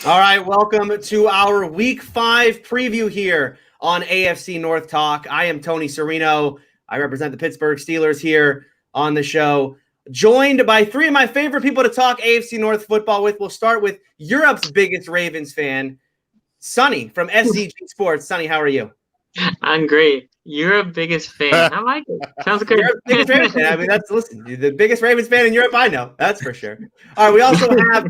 All right, welcome to our Week 5 preview here on AFC North Talk. I am Tony Serino. I represent the Pittsburgh Steelers here on the show. Joined by three of my favorite people to talk AFC North football with. We'll start with Europe's biggest Ravens fan, Sonny from SZG Sports. Sonny, how are you? I'm great. You're a biggest fan. I like it. Sounds good. You're the biggest Ravens fan. I mean, you're the biggest Ravens fan in Europe I know. That's for sure. All right, we also have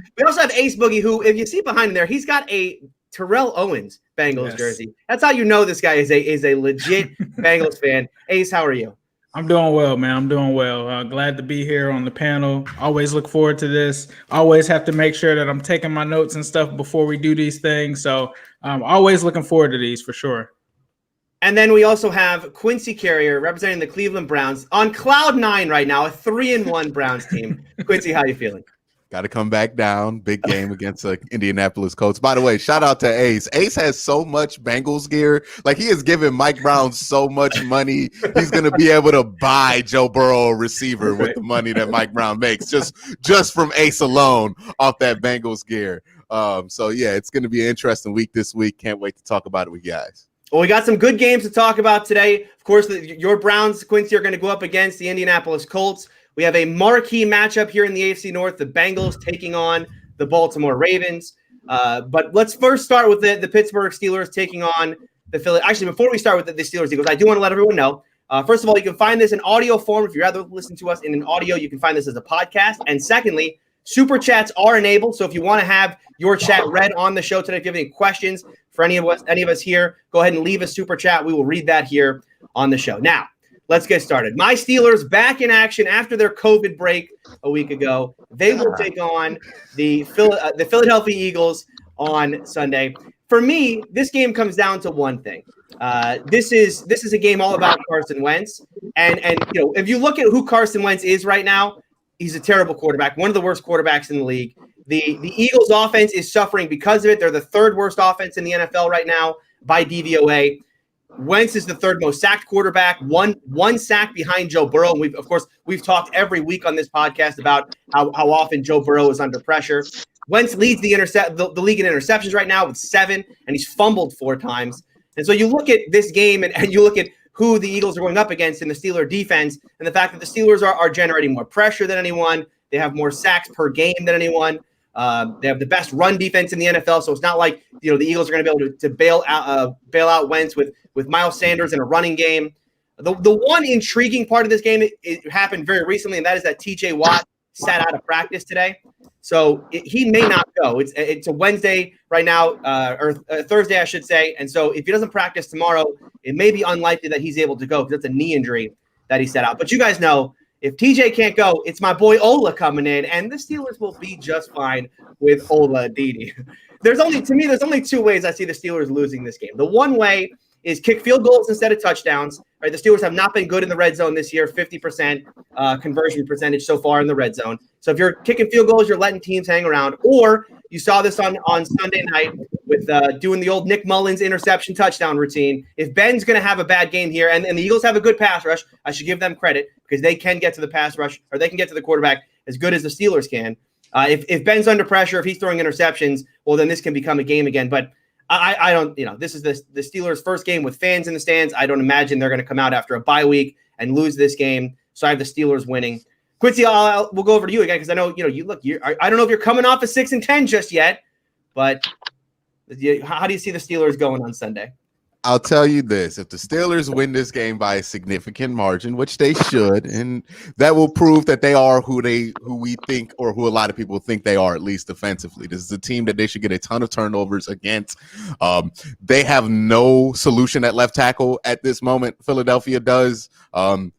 Ace Boogie, who, if you see behind him there, he's got a Terrell Owens Bengals jersey. That's how you know this guy is a legit Bengals fan. Ace, how are you? I'm doing well, man. I'm doing well. Glad to be here on the panel. Always look forward to this. Always have to make sure that I'm taking my notes and stuff before we do these things. So I'm always looking forward to these for sure. And then we also have Quincy Carrier representing the Cleveland Browns on cloud 9 right now, a 3-1 Browns team. Quincy, how you feeling? Got to come back down. Big game against the Indianapolis Colts. By the way, shout out to Ace. Ace has so much Bengals gear. Like, he is giving Mike Brown so much money. He's going to be able to buy Joe Burrow a receiver with the money that Mike Brown makes just from Ace alone off that Bengals gear. So, yeah, it's going to be an interesting week this week. Can't wait to talk about it with you guys. Well, we got some good games to talk about today. Of course, your Browns, Quincy, are going to go up against the Indianapolis Colts. We have a marquee matchup here in the AFC North, the Bengals taking on the Baltimore Ravens. But let's first start with the Pittsburgh Steelers taking on the Philly. Actually, before we start with the Steelers Eagles, I do want to let everyone know, first of all, you can find this in audio form. If you'd rather listen to us in an audio, you can find this as a podcast. And secondly, Super Chats are enabled. So if you want to have your chat read on the show today, if you have any questions for any of us here, go ahead and leave a Super Chat. We will read that here on the show. Now, let's get started. My Steelers back in action after their COVID break a week ago. They will take on the Philadelphia Eagles on Sunday. For me, this game comes down to one thing. This is a game all about Carson Wentz. And you know, if you look at who Carson Wentz is right now, he's a terrible quarterback, one of the worst quarterbacks in the league. The Eagles offense is suffering because of it. They're the third worst offense in the NFL right now by DVOA. Wentz is the third most sacked quarterback, one sack behind Joe Burrow. And we've talked every week on this podcast about how often Joe Burrow is under pressure. Wentz leads the league in interceptions right now with 7, and he's fumbled 4 times. And so you look at this game and you look at who the Eagles are going up against in the Steeler defense, and the fact that the Steelers are generating more pressure than anyone. They have more sacks per game than anyone. They have the best run defense in the NFL, so it's not like the Eagles are going to be able to bail out Wentz with Miles Sanders in a running game. The one intriguing part of this game it happened very recently, and that is that T.J. Watt sat out of practice today, so he may not go. It's a Wednesday right now, or Thursday, I should say, and so if he doesn't practice tomorrow, it may be unlikely that he's able to go because it's a knee injury that he sat out. But you guys know, if TJ can't go, it's my boy Ola coming in, and the Steelers will be just fine with Ola Aditi. There's only 2 ways I see the Steelers losing this game. The one way is kick field goals instead of touchdowns. Right, the Steelers have not been good in the red zone this year, 50% conversion percentage so far in the red zone. So if you're kicking field goals, you're letting teams hang around. Or you saw this on Sunday night with doing the old Nick Mullins interception touchdown routine. If Ben's going to have a bad game here, and the Eagles have a good pass rush, I should give them credit because they can get to the pass rush, or they can get to the quarterback as good as the Steelers can. If Ben's under pressure, if he's throwing interceptions, well, then this can become a game again. But I don't, this is the Steelers' first game with fans in the stands. I don't imagine they're going to come out after a bye week and lose this game. So I have the Steelers winning. Quincy, we'll go over to you again because I know, I don't know if you're coming off a 6-10 just yet, but how do you see the Steelers going on Sunday? I'll tell you this. If the Steelers win this game by a significant margin, which they should, and that will prove that they are who we think, or who a lot of people think they are, at least defensively. This is a team that they should get a ton of turnovers against. They have no solution at left tackle at this moment. Philadelphia does.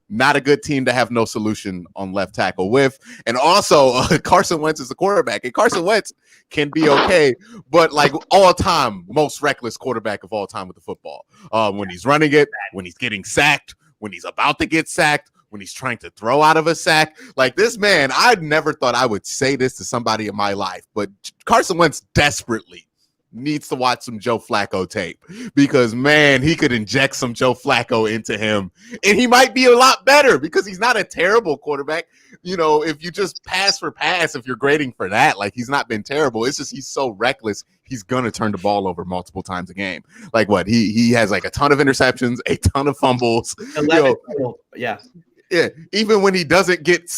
Not a good team to have no solution on left tackle with. And also, Carson Wentz is the quarterback. And Carson Wentz can be okay, but like all-time most reckless quarterback of all time with the football. When he's running it, when he's getting sacked, when he's about to get sacked, when he's trying to throw out of a sack. Like, this man, I never thought I would say this to somebody in my life, but Carson Wentz desperately needs to watch some Joe Flacco tape because, man, he could inject some Joe Flacco into him, and he might be a lot better because he's not a terrible quarterback. If you just pass for pass, if you're grading for that, like, he's not been terrible. It's just he's so reckless. He's going to turn the ball over multiple times a game. Like what? He has like a ton of interceptions, a ton of fumbles. 11 total. Yeah. Yeah, even when he doesn't get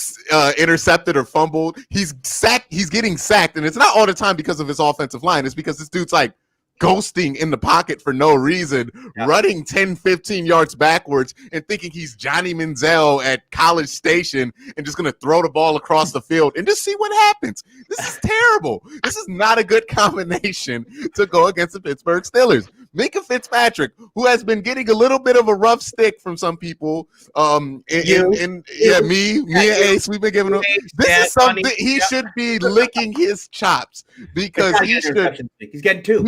intercepted or fumbled, he's getting sacked, and it's not all the time because of his offensive line. It's because this dude's like ghosting in the pocket for no reason, running 10, 15 yards backwards and thinking he's Johnny Manziel at College Station and just going to throw the ball across the field and just see what happens. This is terrible. This is not a good combination to go against the Pittsburgh Steelers. Minka Fitzpatrick, who has been getting a little bit of a rough stick from some people, me and Ace, we've been giving him. This is something he should be licking his chops because he should. He's getting 2.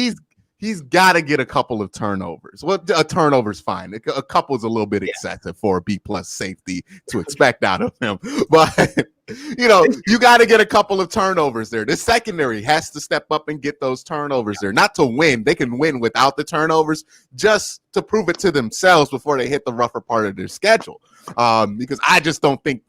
He's got to get a couple of turnovers. Well, a turnover's fine. A couple is a little bit excessive for a B+ safety to expect out of him. But, you got to get a couple of turnovers there. The secondary has to step up and get those turnovers there. Not to win. They can win without the turnovers, just to prove it to themselves before they hit the rougher part of their schedule. Because I just don't think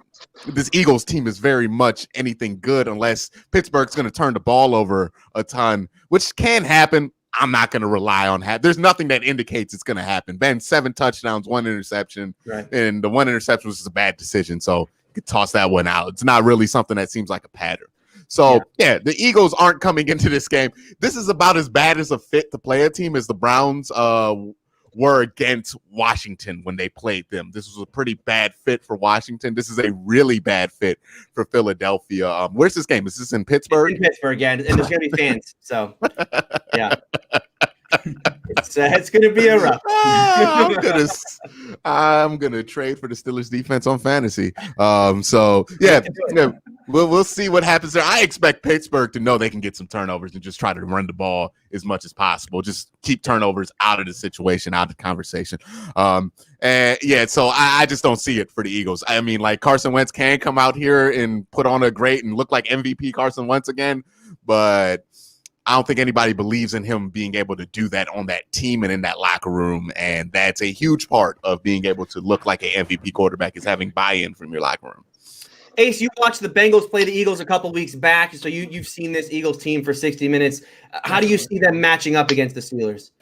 this Eagles team is very much anything good unless Pittsburgh's going to turn the ball over a ton, which can happen. I'm not going to rely on that. There's nothing that indicates it's going to happen. Ben, 7 touchdowns, 1 interception, and the 1 interception was a bad decision, so you could toss that one out. It's not really something that seems like a pattern. So, the Eagles aren't coming into this game. This is about as bad as a fit to play a team as the Browns were against Washington when they played them. This was a pretty bad fit for Washington. This is a really bad fit for Philadelphia. Where's this game? Is this in Pittsburgh? It's in Pittsburgh, yeah, and there's going to be fans. So, yeah. It's going to be a rough. I'm gonna trade for the Steelers defense on fantasy. We'll see what happens there. I expect Pittsburgh to know they can get some turnovers and just try to run the ball as much as possible. Just keep turnovers out of the situation, out of the conversation. So I just don't see it for the Eagles. I mean, like, Carson Wentz can come out here and put on a great and look like MVP Carson Wentz again, but I don't think anybody believes in him being able to do that on that team and in that locker room. And that's a huge part of being able to look like an MVP quarterback, is having buy-in from your locker room. Ace, you watched the Bengals play the Eagles a couple weeks back, so you've seen this Eagles team for 60 minutes. How do you see them matching up against the Steelers?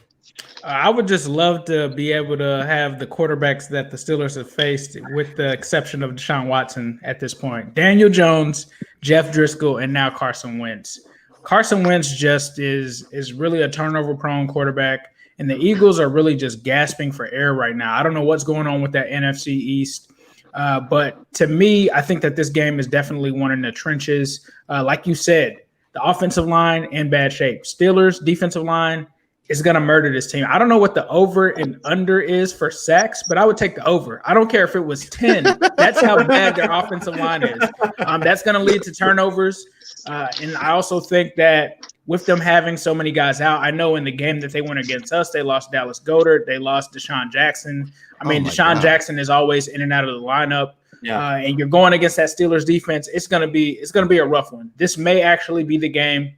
I would just love to be able to have the quarterbacks that the Steelers have faced, with the exception of Deshaun Watson at this point. Daniel Jones, Jeff Driscoll, and now Carson Wentz. Carson Wentz just is really a turnover-prone quarterback, and the Eagles are really just gasping for air right now. I don't know what's going on with that NFC East, but to me, I think that this game is definitely one in the trenches. Like you said, the offensive line in bad shape. Steelers defensive line is going to murder this team. I don't know what the over and under is for sacks, but I would take the over. I don't care if it was 10. That's how bad their offensive line is. That's going to lead to turnovers. And I also think that with them having so many guys out, I know in the game that they went against us, they lost Dallas Goedert, they lost Deshaun Jackson. Deshaun Jackson is always in and out of the lineup. Yeah. And you're going against that Steelers defense. It's going to be a rough one. This may actually be the game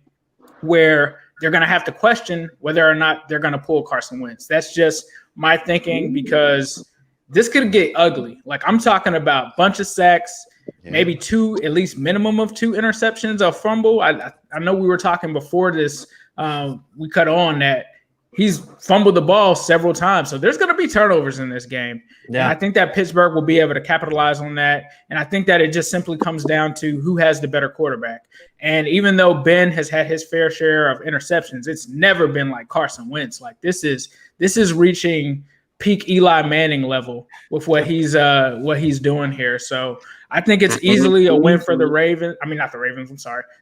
where they're going to have to question whether or not they're going to pull Carson Wentz. That's just my thinking, because this could get ugly. Like, I'm talking about a bunch of sacks, maybe 2, at least minimum of 2 interceptions, a fumble. I know we were talking before this, we cut on that he's fumbled the ball several times. So there's going to be turnovers in this game. Yeah. And I think that Pittsburgh will be able to capitalize on that. And I think that it just simply comes down to who has the better quarterback. And even though Ben has had his fair share of interceptions, it's never been like Carson Wentz. Like, this is reaching peak Eli Manning level with what he's doing here. So I think it's easily a win for the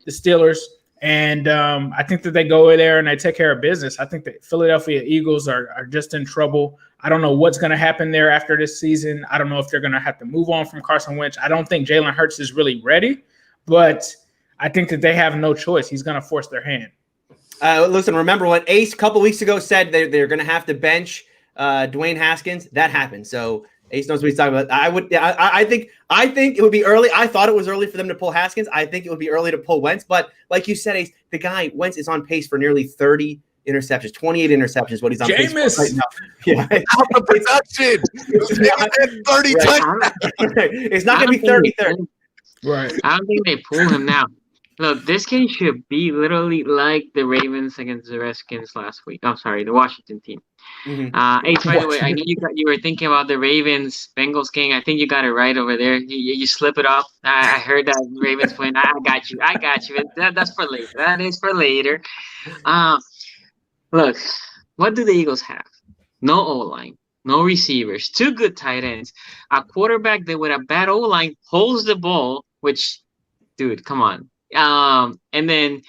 Steelers. And I think that they go there and they take care of business. I think the Philadelphia Eagles are just in trouble. I don't know what's going to happen there after this season. I don't know if they're going to have to move on from Carson Wentz. I don't think Jalen Hurts is really ready, but I think that they have no choice. He's going to force their hand. Listen, remember what Ace a couple weeks ago said they're going to have to bench Dwayne Haskins? That happened. So Ace knows what he's talking about. I think it would be early. I thought it was early for them to pull Haskins. I think it would be early to pull Wentz. But like you said, Ace, the guy Wentz is on pace for nearly 30 interceptions, 28 interceptions. What he's on pace for right now. Yeah, Out of production. It's 30 touchdowns. It's not going to be 30-30. Right. I don't think they pull him now. Look, this game should be literally like the Ravens against the Redskins last week. I'm sorry, the Washington team. Mm-hmm. Ace, by the way, I know you were thinking about the Ravens Bengals game. I think you got it right over there. You slip it off. I heard that Ravens win. I got you. That's for later. That is for later. Look, what do the Eagles have? No O-line, no receivers, 2 good tight ends, a quarterback that with a bad O-line holds the ball, which, dude, come on. And then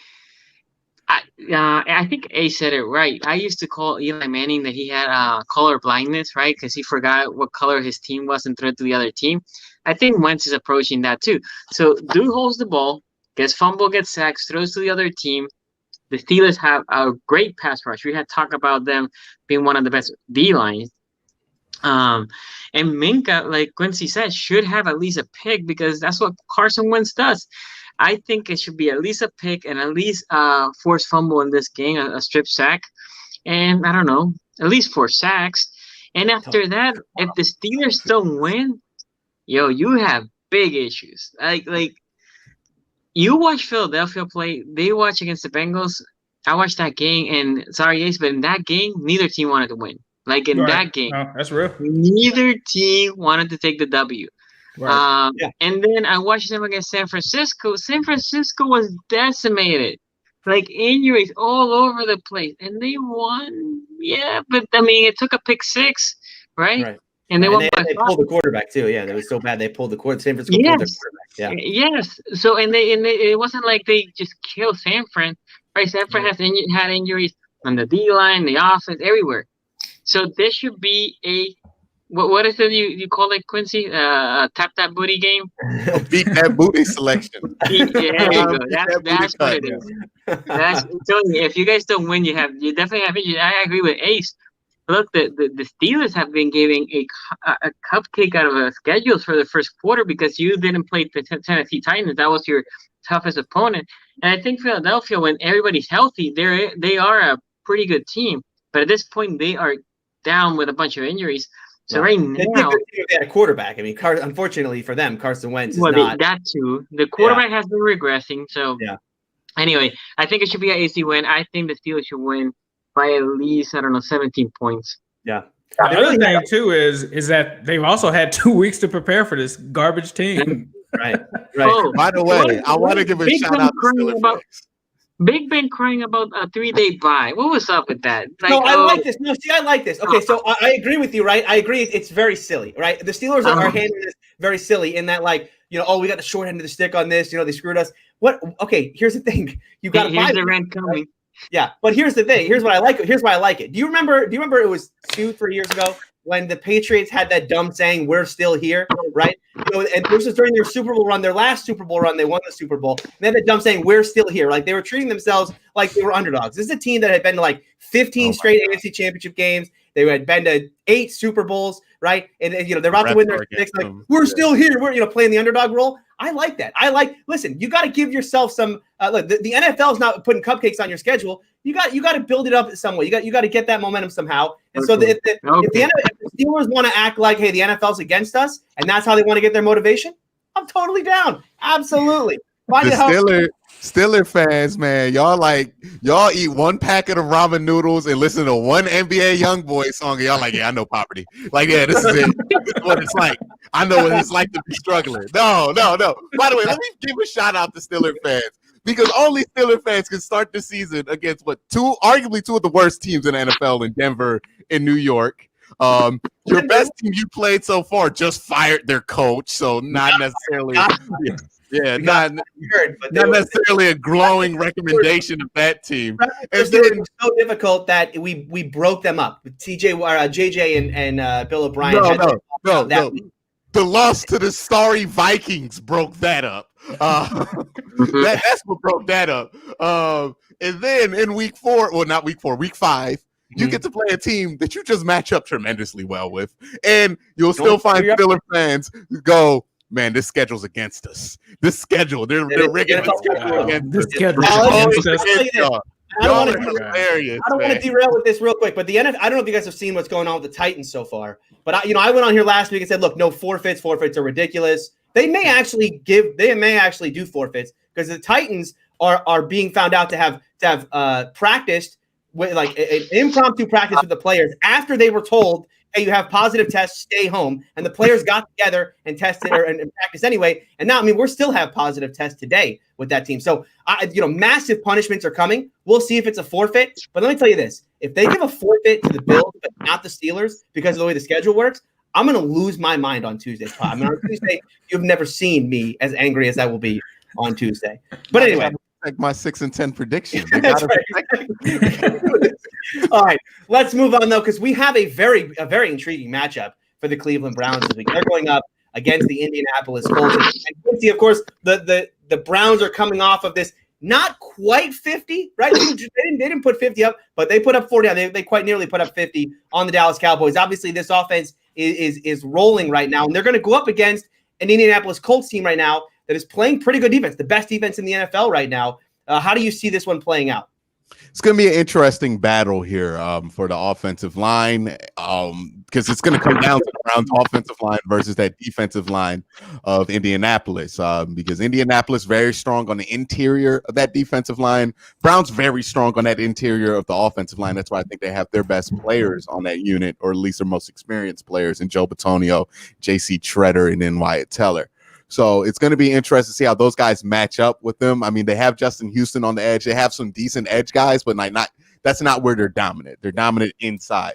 I think Ace said it right. I used to call Eli Manning that he had color blindness, right? Because he forgot what color his team was and threw it to the other team. I think Wentz is approaching that too. So dude holds the ball, gets fumble, gets sacks, throws to the other team. The Steelers have a great pass rush. We had talked about them being one of the best D-lines. And Minka, like Quincy said, should have at least a pick because that's what Carson Wentz does. I think it should be at least a pick and at least forced fumble in this game, a strip sack. And I don't know, at least 4 sacks. And after that, if the Steelers don't win, you have big issues. Like you watch Philadelphia play, they watch against the Bengals. I watched that game, and sorry, Ace, but in that game, neither team wanted to win. Like in that game, that's real. Neither team wanted to take the W. Right. And then I watched them against San Francisco. San Francisco was decimated, like injuries all over the place, and they won. Yeah, but I mean, it took a pick 6, right? And they won by 5. They pulled the quarterback too. Yeah, that was so bad they pulled the quarterback. San Francisco pulled the quarterback. Yeah. Yes. So and it wasn't like they just killed San Fran. Right? San Fran had injuries on the D line, the offense, everywhere. So this should be a what is it you call it, Quincy? Tap that booty game. Beat that booty selection. Yeah, there you go. That's what it is. That's telling you, if you guys don't win, you definitely have injuries. I agree with Ace. Look, the Steelers have been giving a cupcake out of a schedule for the first quarter because you didn't play the Tennessee Titans. That was your toughest opponent. And I think Philadelphia, when everybody's healthy, they are a pretty good team. But at this point, they are down with a bunch of injuries. So right now, they had a quarterback. I mean, unfortunately for them, Carson Wentz is not. That too. The quarterback has been regressing. So anyway, I think it should be an AC win. I think the Steelers should win by at least 17 points. Yeah. The other thing too is that they've also had 2 weeks to prepare for this garbage team. Right. Oh, by the way, I want to give a shout out to Steelers. Big Ben crying about a 3-day bye. What was up with that? I like this. No, see, I like this. Okay, so I agree with you, right? I agree. It's very silly, right? The Steelers are handling this very silly in that, like, we got the short end of the stick on this. They screwed us. What? Okay, here's the thing. You got to buy the rent coming. Right? Yeah, but here's the thing. Here's what I like. Here's why I like it. Do you remember it was 2-3 years ago when the Patriots had that dumb saying, "We're still here," right? And this was during their Super Bowl run, their last Super Bowl run. They won the Super Bowl. And they had that dumb saying, "We're still here." Like they were treating themselves like they were underdogs. This is a team that had been to like 15 straight AFC Championship games. They had been to 8 Super Bowls, right? And they're about to win their sixth. Like, we're still here. We're playing the underdog role. I like that. Listen, you got to give yourself some. Look, the NFL is not putting cupcakes on your schedule. You got to build it up some way. You got to get that momentum somehow. And so if the Steelers want to act like, hey, the NFL's against us, and that's how they want to get their motivation, I'm totally down. Absolutely. Steeler fans, man, y'all eat 1 packet of ramen noodles and listen to 1 NBA YoungBoy song, and y'all like, yeah, I know poverty. Like, yeah, this is it. This is what it's like. I know what it's like to be struggling. No. By the way, let me give a shout out to Steeler fans. Because only Steelers fans can start the season against arguably 2 of the worst teams in the NFL in Denver and New York. Your best team you played so far just fired their coach, so not necessarily, not necessarily a glowing recommendation of that team. It was so difficult that we broke them up. JJ and Bill O'Brien. No. The loss to the sorry Vikings broke that up. That's what broke that up. And then in week 4, well, not week 4, week 5, you get to play a team that you just match up tremendously well with. And you'll still find Steelers fans go, man, this schedule's against us. This schedule, they're rigging this schedule against us. I don't Y'all are hilarious. I don't want to derail with this real quick, but the NFL, I don't know if you guys have seen what's going on with the Titans so far, but I went on here last week and said, look, no forfeits. Forfeits are ridiculous. They may actually do forfeits because the Titans are being found out to have practiced with like an impromptu practice with the players after they were told, hey, you have positive tests, stay home. And the players got together and tested and practiced anyway. And now, we're still have positive tests today with that team. So, massive punishments are coming. We'll see if it's a forfeit. But let me tell you this. If they give a forfeit to the Bills, but not the Steelers because of the way the schedule works, I'm going to lose my mind on Tuesday. On Tuesday, you've never seen me as angry as I will be on Tuesday. But anyway. Like my 6-10 prediction. That's right. All right, let's move on though, because we have a very intriguing matchup for the Cleveland Browns this week. They're going up against the Indianapolis Colts. And Quincy, of course, the Browns are coming off of this not quite 50, right? They didn't put 50 up, but they put up 40. They quite nearly put up 50 on the Dallas Cowboys. Obviously, this offense is rolling right now, and they're going to go up against an Indianapolis Colts team right now that is playing pretty good defense, the best defense in the NFL right now. How do you see this one playing out? It's going to be an interesting battle here for the offensive line because it's going to come down to the Browns' offensive line versus that defensive line of Indianapolis because Indianapolis very strong on the interior of that defensive line. Browns very strong on that interior of the offensive line. That's why I think they have their best players on that unit, or at least their most experienced players in Joe Bitonio, J.C. Treader, and then Wyatt Teller. So it's going to be interesting to see how those guys match up with them. They have Justin Houston on the edge. They have some decent edge guys, but that's not where they're dominant. They're dominant inside,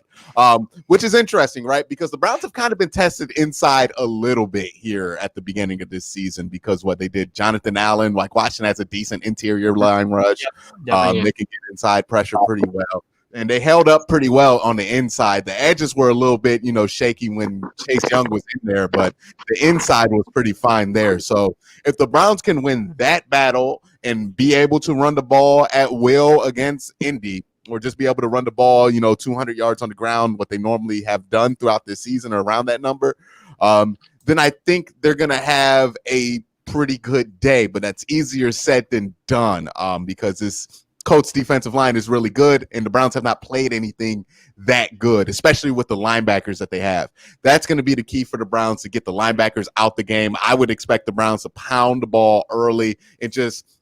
which is interesting, right? Because the Browns have kind of been tested inside a little bit here at the beginning of this season because what they did, Jonathan Allen, like Washington has a decent interior line rush. They can get inside pressure pretty well. And they held up pretty well on the inside. The edges were a little bit, shaky when Chase Young was in there, but the inside was pretty fine there. So if the Browns can win that battle and be able to run the ball at will against Indy, or just be able to run the ball, 200 yards on the ground, what they normally have done throughout this season or around that number, then I think they're going to have a pretty good day. But that's easier said than done because this Colts defensive line is really good, and the Browns have not played anything that good, especially with the linebackers that they have. That's going to be the key for the Browns to get the linebackers out the game. I would expect the Browns to pound the ball early and just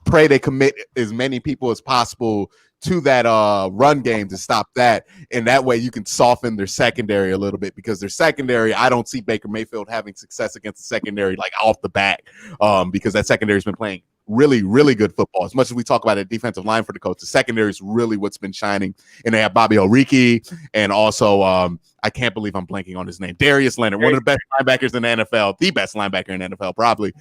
pray they commit as many people as possible to that run game to stop that. And that way you can soften their secondary a little bit because their secondary, I don't see Baker Mayfield having success against the secondary like off the bat because that secondary has been playing really, really good football. As much as we talk about a defensive line for the Colts, the secondary is really what's been shining. And they have Bobby Oriki and also I can't believe I'm blanking on his name, Darius Leonard, one of the best linebackers in the NFL, the best linebacker in the NFL probably,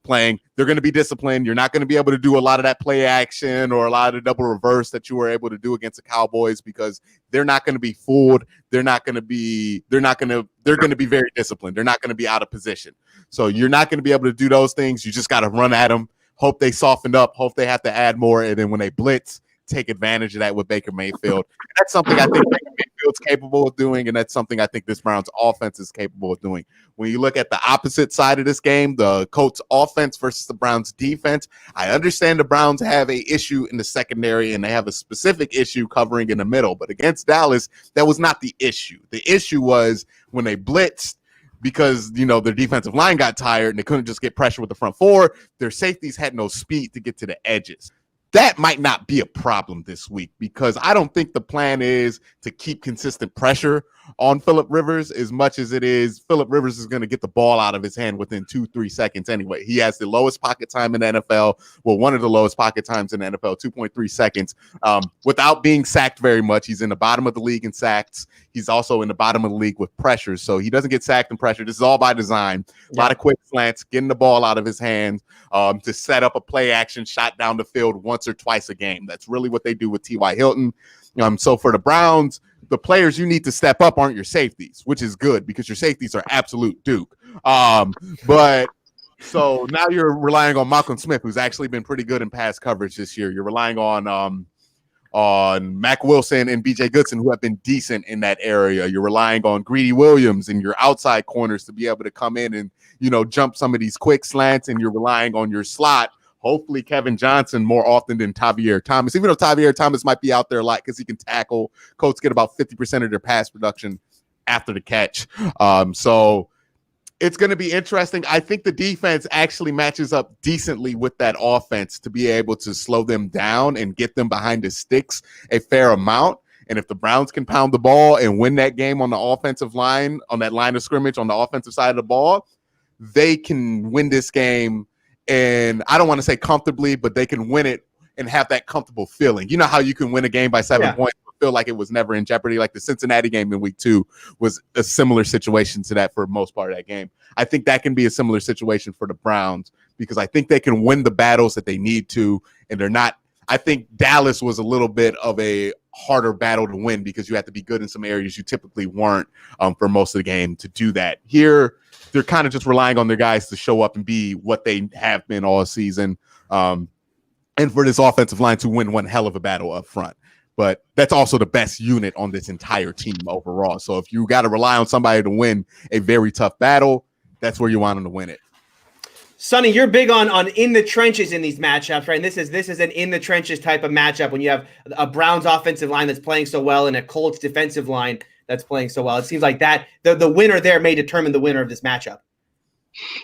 playing. They're going to be disciplined. You're not going to be able to do a lot of that play action or a lot of double reverse that you were able to do against the Cowboys because they're not going to be fooled. They're going to be very disciplined. They're not going to be out of position. So you're not going to be able to do those things. You just got to run at them. Hope they softened up. Hope they have to add more. And then when they blitz, take advantage of that with Baker Mayfield. That's something I think Baker Mayfield's capable of doing, and that's something I think this Browns offense is capable of doing. When you look at the opposite side of this game, the Colts offense versus the Browns defense, I understand the Browns have an issue in the secondary, and they have a specific issue covering in the middle. But against Dallas, that was not the issue. The issue was when they blitzed, because, their defensive line got tired and they couldn't just get pressure with the front four. Their safeties had no speed to get to the edges. That might not be a problem this week because I don't think the plan is to keep consistent pressure on Phillip Rivers as much as it is Phillip Rivers is going to get the ball out of his hand within 2-3 seconds anyway. He has the lowest pocket time in the NFL. Well, one of the lowest pocket times in the NFL, 2.3 seconds, without being sacked very much. He's in the bottom of the league in sacks. He's also in the bottom of the league with pressure. So he doesn't get sacked and pressure. This is all by design. A lot of quick slants, getting the ball out of his hands to set up a play action shot down the field once or twice a game. That's really what they do with T.Y. Hilton. So for the Browns, the players you need to step up aren't your safeties, which is good because your safeties are absolute Duke. But so now you're relying on Malcolm Smith, who's actually been pretty good in pass coverage this year. You're relying on Mac Wilson and BJ Goodson, who have been decent in that area. You're relying on Greedy Williams and your outside corners to be able to come in and, jump some of these quick slants, and you're relying on your slot hopefully Kevin Johnson more often than Tavier Thomas, even though Tavier Thomas might be out there a lot because he can tackle. Colts get about 50% of their pass production after the catch. So it's going to be interesting. I think the defense actually matches up decently with that offense to be able to slow them down and get them behind the sticks a fair amount. And if the Browns can pound the ball and win that game on the offensive line, on that line of scrimmage on the offensive side of the ball, they can win this game. And I don't want to say comfortably, but they can win it and have that comfortable feeling. You know how you can win a game by 7 points, but feel like it was never in jeopardy. Like the Cincinnati game in week 2 was a similar situation to that for most part of that game. I think that can be a similar situation for the Browns because I think they can win the battles that they need to, and they're not. I think Dallas was a little bit of a harder battle to win because you have to be good in some areas you typically weren't for most of the game to do that. Here, they're kind of just relying on their guys to show up and be what they have been all season. And for this offensive line to win one hell of a battle up front. But that's also the best unit on this entire team overall. So if you got to rely on somebody to win a very tough battle, that's where you want them to win it. Sonny, you're big on in the trenches in these matchups, right? And this is an in the trenches type of matchup when you have a Browns offensive line that's playing so well and a Colts defensive line that's playing so well. It seems like that the winner there may determine the winner of this matchup.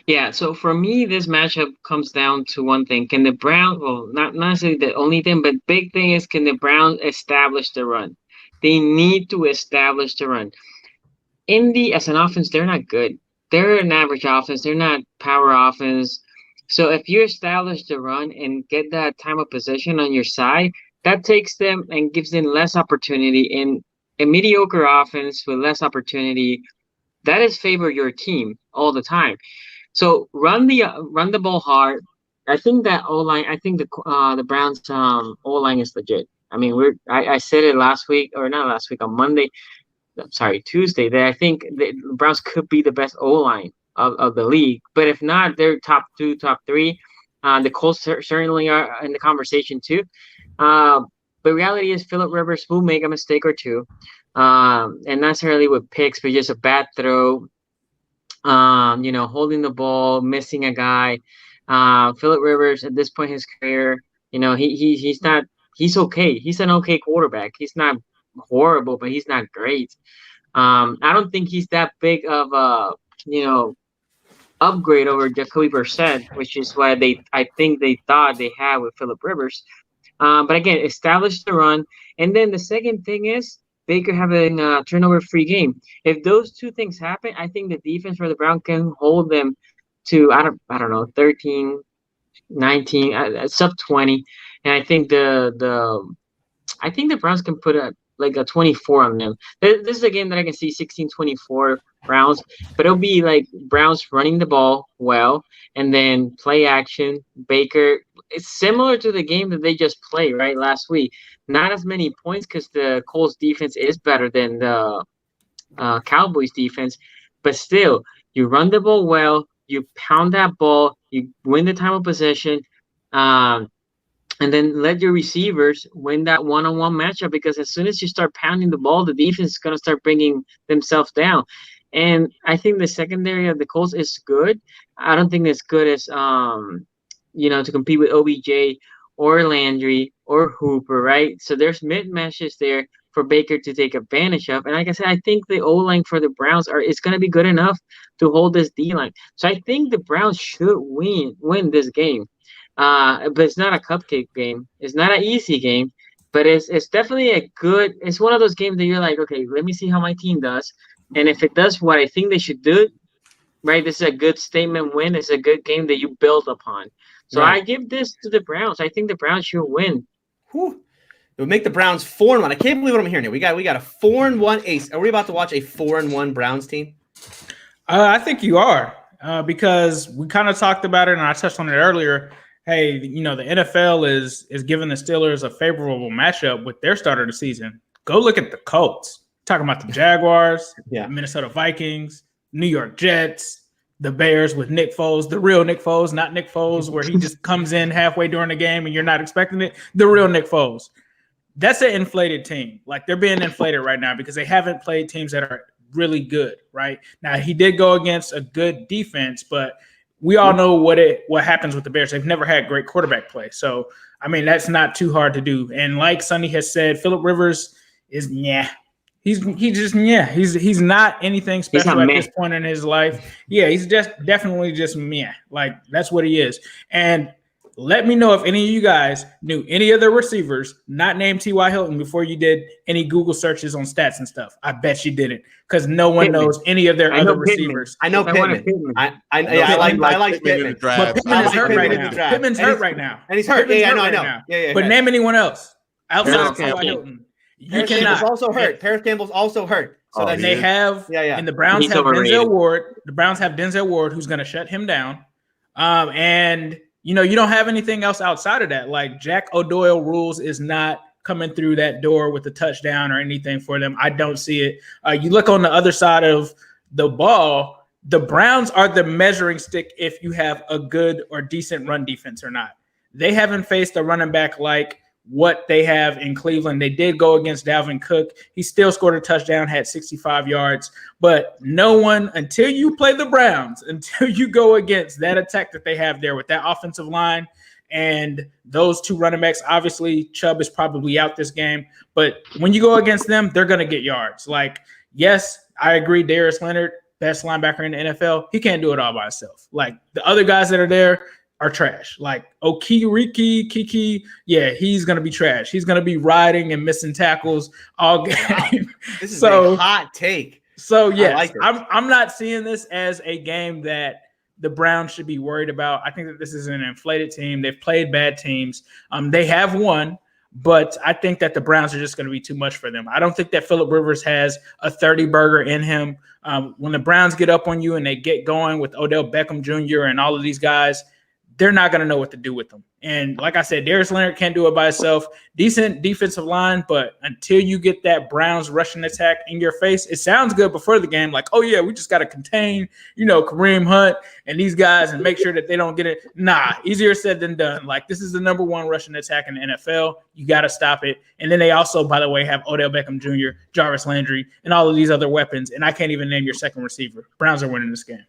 Yeah, so for me, this matchup comes down to one thing. Can the Browns, well, not necessarily the only thing, but big thing is, can the Browns establish the run? They need to establish the run. Indy, as an offense, they're not good. They're an average offense. They're not power offense. So if you establish the run and get that time of possession on your side, that takes them and gives them less opportunity. In a mediocre offense with less opportunity, that is favor your team all the time. So run the ball hard. I think that O-line. I think the Browns O-line is legit. I mean, I said it last week, or not last week, on Monday. I'm sorry, Tuesday. That I think the Browns could be the best O-line of the league. But if not, they're top 2, top 3. The Colts certainly are in the conversation too. But reality is, Philip Rivers will make a mistake or two. And not necessarily with picks, but just a bad throw, holding the ball, missing a guy. Philip Rivers, at this point in his career, he's okay. He's an okay quarterback. He's not horrible, but he's not great. I don't think he's that big of a, upgrade over Jacoby Brissett, which is why I think they thought they had with Philip Rivers. But again, establish the run. And then the second thing is Baker having a turnover-free game. If those two things happen, I think the defense for the Browns can hold them to, I don't know, 13, 19, sub 20. And I think the Browns can put a 24 on them. This is a game that I can see 16-24 Browns, but it'll be like Browns running the ball well, and then play action. Baker, it's similar to the game that they just played right last week. Not as many points because the Colts defense is better than the Cowboys defense, but still, you run the ball well, you pound that ball, you win the time of possession, and then let your receivers win that one-on-one matchup, because as soon as you start pounding the ball, the defense is going to start bringing themselves down. And I think the secondary of the Colts is good. I don't think it's good as, to compete with OBJ or Landry or Hooper, right? So there's mismatches there for Baker to take advantage of. And like I said, I think the O-line for the Browns is going to be good enough to hold this D-line. So I think the Browns should win this game. But it's not a cupcake game. It's not an easy game, but it's definitely it's one of those games that you're like, okay, let me see how my team does. And if it does what I think they should do, right, this is a good statement win. It's a good game that you build upon. So right. I give this to the Browns. I think the Browns should win. Whew. It would make the Browns 4-1. I can't believe what I'm hearing here. We got a 4-1 ace. Are we about to watch a 4-1 Browns team? I think you are, because we kind of talked about it, and I touched on it earlier. Hey, the NFL is giving the Steelers a favorable matchup with their start of the season. Go look at the Colts. Talking about the Jaguars, Minnesota Vikings, New York Jets, the Bears with Nick Foles, the real Nick Foles, not Nick Foles where he just comes in halfway during the game and you're not expecting it. The real Nick Foles. That's an inflated team. Like, they're being inflated right now because they haven't played teams that are really good, right? Now, he did go against a good defense, but we all know what happens with the Bears. They've never had great quarterback play. So, I mean, that's not too hard to do. And like Sonny has said, Phillip Rivers is He's He's not anything special at this point in his life. Yeah, he's just definitely just meh. Like, that's what he is. And let me know if any of you guys knew any other receivers not named T.Y. Hilton before you did any Google searches on stats and stuff. I bet you didn't, because no one knows any of their other receivers. I know Pittman. I like Pittman. But Pittman is hurt right now. Pittman's hurt right now. And he's hurt. Yeah, I know. Yeah. But name anyone else outside of T.Y. Hilton. You cannot. Also hurt. Paris Campbell's also hurt. So and they have, and the Browns have Denzel Ward. The Browns have Denzel Ward, who's going to shut him down. And you don't have anything else outside of that. Like, Jack O'Doyle Rules is not coming through that door with a touchdown or anything for them. I don't see it. You look on the other side of the ball, the Browns are the measuring stick if you have a good or decent run defense or not. They haven't faced a running back like what they have in Cleveland. They did go against Dalvin Cook. He still scored a touchdown, had 65 yards. But no one, until you play the Browns, until you go against that attack that they have there with that offensive line and those two running backs, obviously Chubb is probably out this game. But when you go against them, they're going to get yards. Like, yes, I agree, Darius Leonard, best linebacker in the NFL. He can't do it all by himself. Like, the other guys that are there are trash. Like Kiki, yeah, he's gonna be trash. He's gonna be riding and missing tackles all game. Wow. This is a hot take. So yes, I'm not seeing this as a game that the Browns should be worried about. I think that this is an inflated team. They've played bad teams. They have won, but I think that the Browns are just going to be too much for them. I don't think that Phillip Rivers has a 30-burger in him. When the Browns get up on you and they get going with Odell Beckham Jr. and all of these guys, they're not going to know what to do with them. And like I said, Darius Leonard can't do it by himself. Decent defensive line, but until you get that Browns rushing attack in your face, it sounds good before the game. Like, oh, yeah, we just got to contain, Kareem Hunt and these guys and make sure that they don't get it. Nah, easier said than done. Like, this is the number one rushing attack in the NFL. You got to stop it. And then they also, by the way, have Odell Beckham Jr., Jarvis Landry, and all of these other weapons. And I can't even name your second receiver. Browns are winning this game.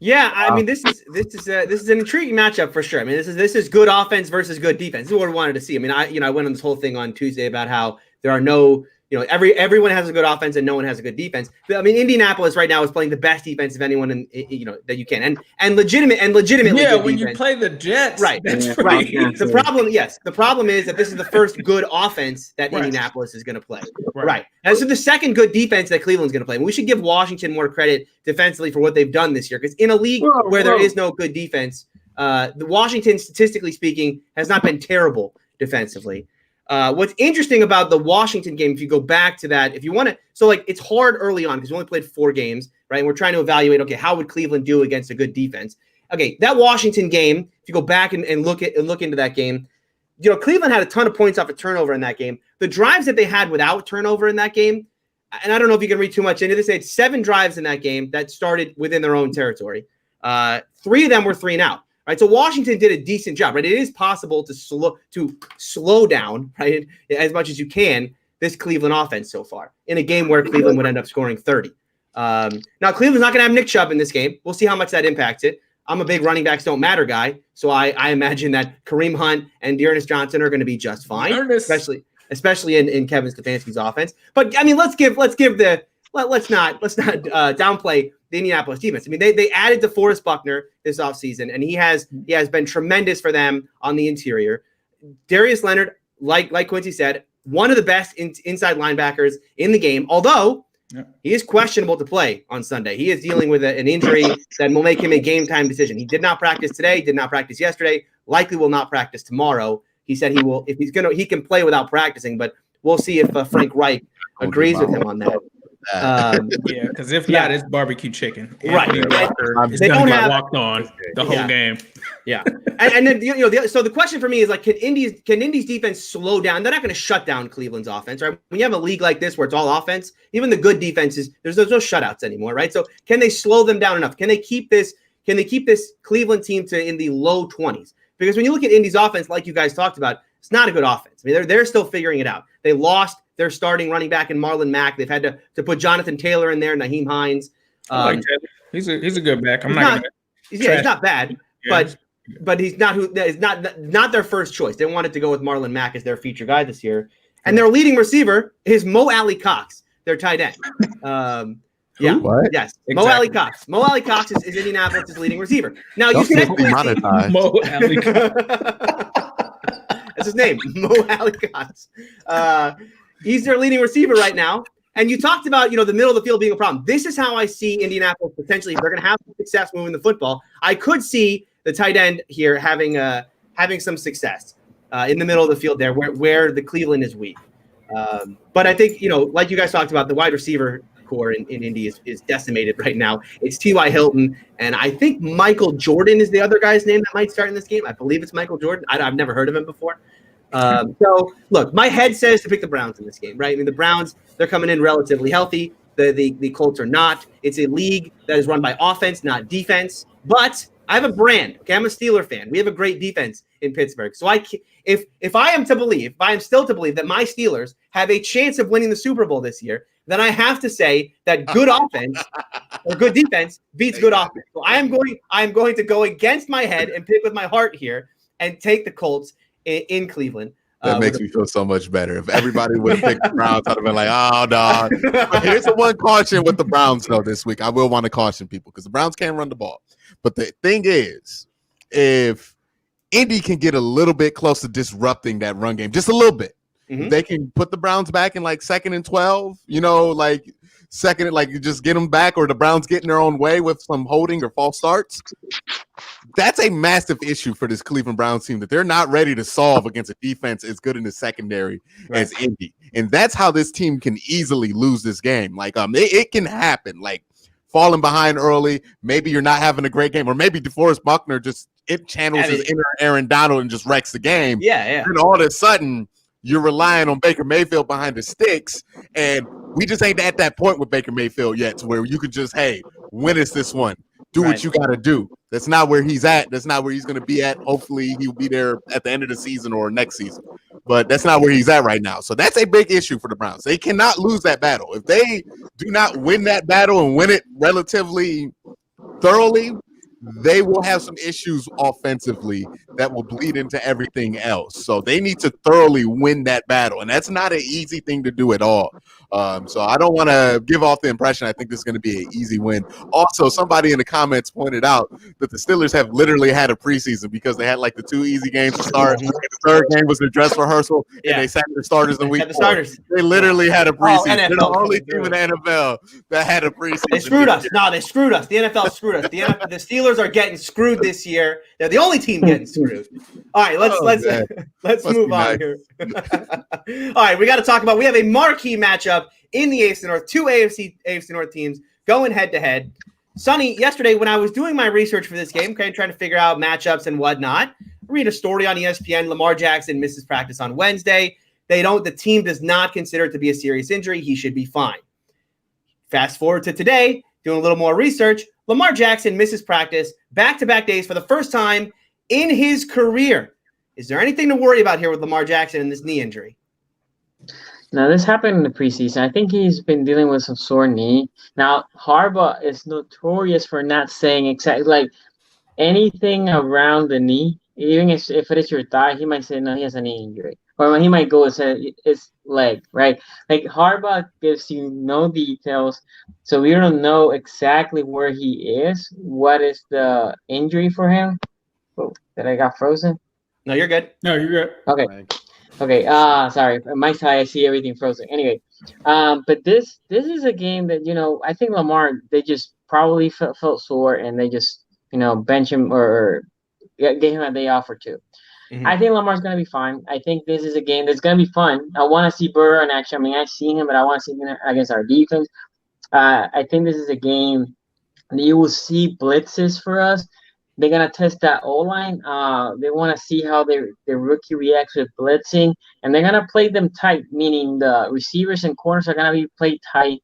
Yeah, I mean, this is an intriguing matchup for sure. I mean, this is good offense versus good defense. This is what we wanted to see. I mean, I went on this whole thing on Tuesday about how there are no, everyone has a good offense and no one has a good defense. But, I mean, Indianapolis right now is playing the best defense of anyone that you can, and legitimately. Yeah, when defense. You play the Jets, right? Right. The problem is that this is the first good offense that Indianapolis is going to play. Right. And so the second good defense that Cleveland's going to play. And we should give Washington more credit defensively for what they've done this year, because in a league where there is no good defense, the Washington, statistically speaking, has not been terrible defensively. What's interesting about the Washington game, if you go back to that, if you want to, it's hard early on because we only played 4 games, right? And we're trying to evaluate, okay, how would Cleveland do against a good defense? Okay, that Washington game, if you go back and look into that game, Cleveland had a ton of points off a turnover in that game. The drives that they had without turnover in that game, and I don't know if you can read too much into this, they had 7 drives in that game that started within their own territory. 3 of them were 3 and out. Right, so Washington did a decent job. Right, it is possible to slow down, right, as much as you can, this Cleveland offense so far in a game where Cleveland would end up scoring 30. Now Cleveland's not going to have Nick Chubb in this game. We'll see how much that impacts it. I'm a big running backs don't matter guy, so I imagine that Kareem Hunt and Dearness Johnson are going to be just fine, especially in Kevin Stefanski's offense. But I mean, let's not downplay the Indianapolis defense. I mean, they added DeForest Buckner this offseason, and he has been tremendous for them on the interior. Darius Leonard, like Quincy said, one of the best inside linebackers in the game, although he is questionable to play on Sunday. He is dealing with an injury that will make him a game-time decision. He did not practice today, did not practice yesterday, likely will not practice tomorrow. He said he will, if he's going to, he can play without practicing, but we'll see if Frank Reich agrees with him on that. Because if not, it's barbecue chicken. Right. They don't have walked on the whole game. Yeah. And then so the question for me is, like, can Indy's defense slow down? They're not going to shut down Cleveland's offense, right? When you have a league like this where it's all offense, even the good defenses, there's no shutouts anymore, right? So can they slow them down enough? Can they keep this Cleveland team to in the low 20s? Because when you look at Indy's offense, like you guys talked about, it's not a good offense. I mean, they're still figuring it out. They lost their starting running back in Marlon Mack. They've had to put Jonathan Taylor in there, Naheem Hines. He's a good back. he's not bad, but he's not not their first choice. They wanted to go with Marlon Mack as their feature guy this year, and their leading receiver is Mo Alley Cox, their tight end. What? Yes, exactly. Mo Alley Cox. Mo Alley Cox is Indianapolis' leading receiver. Now you said Mo Alley Cox. That's his name, Mo Alley Cox. He's their leading receiver right now. And you talked about, the middle of the field being a problem. This is how I see Indianapolis potentially. If they're going to have success moving the football, I could see the tight end here having some success in the middle of the field there, where the Cleveland is weak. But I think, like you guys talked about, the wide receiver core in Indy is decimated right now. It's T.Y. Hilton, and I think Michael Jordan is the other guy's name that might start in this game. I believe it's Michael Jordan. I've never heard of him before. So, look, my head says to pick the Browns in this game, right? I mean, the Browns, they're coming in relatively healthy. The Colts are not. It's a league that is run by offense, not defense. But I have a brand. Okay, I'm a Steeler fan. We have a great defense in Pittsburgh. So if I am still to believe that my Steelers have a chance of winning the Super Bowl this year, then I have to say that good offense or good defense beats good offense. So I am going to go against my head and pick with my heart here and take the Colts in Cleveland. That makes me feel so much better. If everybody would have picked the Browns, I'd have been like, oh, no. But here's the one caution with the Browns, though, this week. I will want to caution people because the Browns can't run the ball. But the thing is, if Indy can get a little bit close to disrupting that run game, just a little bit, they can put the Browns back in like 2nd and 12, second, like you just get them back, or the Browns get in their own way with some holding or false starts. That's a massive issue for this Cleveland Browns team that they're not ready to solve against a defense as good in the secondary as Indy. And that's how this team can easily lose this game. Like, it can happen. Like, falling behind early, maybe you're not having a great game, or maybe DeForest Buckner channels his inner Aaron Donald and just wrecks the game. Yeah. And all of a sudden, you're relying on Baker Mayfield behind the sticks, and we just ain't at that point with Baker Mayfield yet to where you could just, hey, win us this one. Do what you got to do. That's not where he's at. That's not where he's going to be at. Hopefully, he'll be there at the end of the season or next season. But that's not where he's at right now. So that's a big issue for the Browns. They cannot lose that battle. If they do not win that battle and win it relatively thoroughly, they will have some issues offensively that will bleed into everything else. So they need to thoroughly win that battle. And that's not an easy thing to do at all. So I don't want to give off the impression I think this is going to be an easy win. Also, somebody in the comments pointed out that the Steelers have literally had a preseason because they had like the 2 easy games to start. The third game was their dress rehearsal, and they sat the starters in week 4. They literally had a preseason. They're the only team in the NFL that had a preseason. They screwed us. No, they screwed us. The NFL screwed us. The Steelers are getting screwed this year. They're the only team getting screwed. All right, let's move on here. All right, we got to talk about. We have a marquee matchup in the AFC North. 2 AFC North teams going head to head. Sonny, yesterday when I was doing my research for this game, trying to figure out matchups and whatnot, read a story on ESPN. Lamar Jackson misses practice on Wednesday. The team does not consider it to be a serious injury. He should be fine. Fast forward to today, doing a little more research. Lamar Jackson misses practice back-to-back days for the first time in his career. Is there anything to worry about here with Lamar Jackson and this knee injury? Now, this happened in the preseason. I think he's been dealing with some sore knee. Now, Harbaugh is notorious for not saying exactly, like, anything around the knee. Even if it is your thigh, he might say, no, he has a knee injury. Or when he might go and say it's leg, right? Like, Harbaugh gives you no details, so we don't know exactly where he is. What is the injury for him? Oh, did I got frozen? No, you're good. No, you're good. Okay. Sorry. My side, I see everything frozen. Anyway, but this is a game that, I think Lamar, they just probably felt sore and they just, bench him or gave him a day off or 2. Mm-hmm. I think Lamar's going to be fine. I think this is a game that's going to be fun. I want to see Burrow in action. I mean, I've seen him, but I want to see him against our defense. I think this is a game that you will see blitzes for us. They're going to test that O-line. They want to see how their rookie reacts with blitzing. And they're going to play them tight, meaning the receivers and corners are going to be played tight.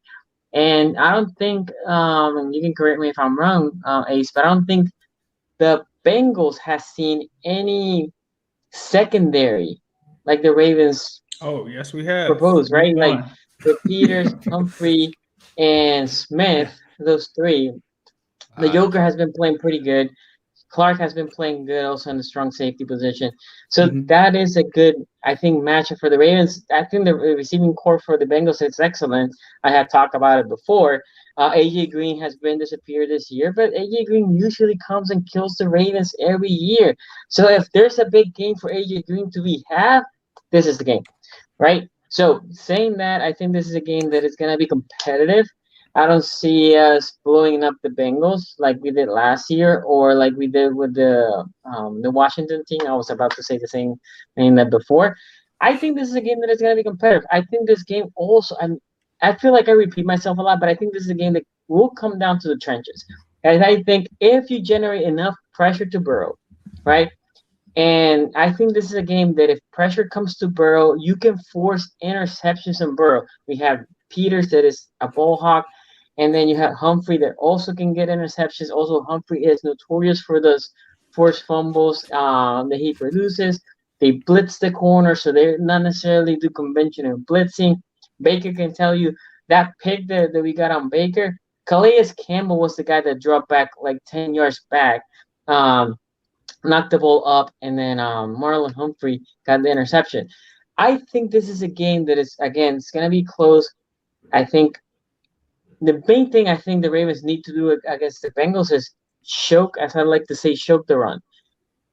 And I don't think, and you can correct me if I'm wrong, Ace, but I don't think the Bengals has seen any secondary like the Ravens. Oh, yes, we have. Proposed, right? Like the Peters, Humphrey, and Smith, those 3. The Joker has been playing pretty good. Clark has been playing good also in the strong safety position. So that is a good, I think, matchup for the Ravens. I think the receiving core for the Bengals is excellent. I had talked about it before. AJ Green has been disappeared this year, but AJ Green usually comes and kills the Ravens every year. So if there's a big game for AJ Green to be had, this is the game, right? So saying that, I think this is a game that is going to be competitive. I don't see us blowing up the Bengals like we did last year, or like we did with the Washington team. I was about to say the same thing that before. I think this is a game that is going to be competitive. I think this game also, I feel like I repeat myself a lot, but I think this is a game that will come down to the trenches. And I think if you generate enough pressure to Burrow, right? And I think this is a game that if pressure comes to Burrow, you can force interceptions on Burrow. We have Peters that is a ball hawk. And then you have Humphrey that also can get interceptions. Also, Humphrey is notorious for those forced fumbles that he produces. They blitz the corner, so they not necessarily do conventional blitzing. Baker can tell you that pick that we got on Baker. Calais Campbell was the guy that dropped back like 10 yards back, knocked the ball up, and then Marlon Humphrey got the interception. I think this is a game that is, again, it's going to be close. I think the main thing I think the Ravens need to do against the Bengals is choke, as I like to say, choke the run.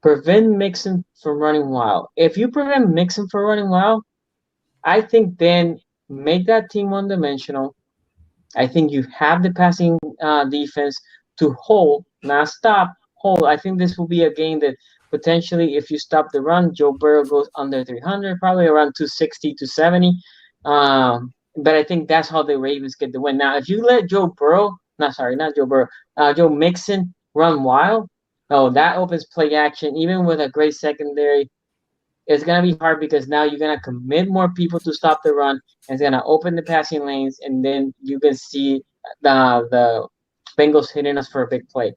Prevent Mixon from running wild. If you prevent Mixon from running wild, I think then make that team one-dimensional. I think you have the passing defense to hold, not stop, hold. I think this will be a game that potentially, if you stop the run, Joe Burrow goes under 300, probably around 260, 270. But I think that's how the Ravens get the win. Now, if you let Joe Mixon run wild, that opens play action. Even with a great secondary, it's going to be hard because now you're going to commit more people to stop the run. And it's going to open the passing lanes, and then you can see the Bengals hitting us for a big play.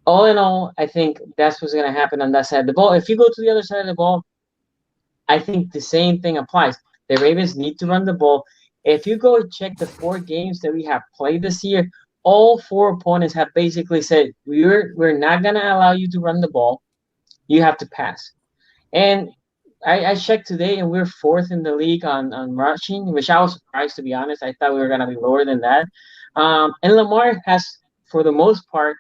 All in all, I think that's what's going to happen on that side of the ball. If you go to the other side of the ball, I think the same thing applies. The Ravens need to run the ball. If you go check the 4 games that we have played this year, all 4 opponents have basically said, we're not going to allow you to run the ball. You have to pass. And I checked today, and we're 4th in the league on rushing, which I was surprised, to be honest. I thought we were going to be lower than that. And Lamar has, for the most part,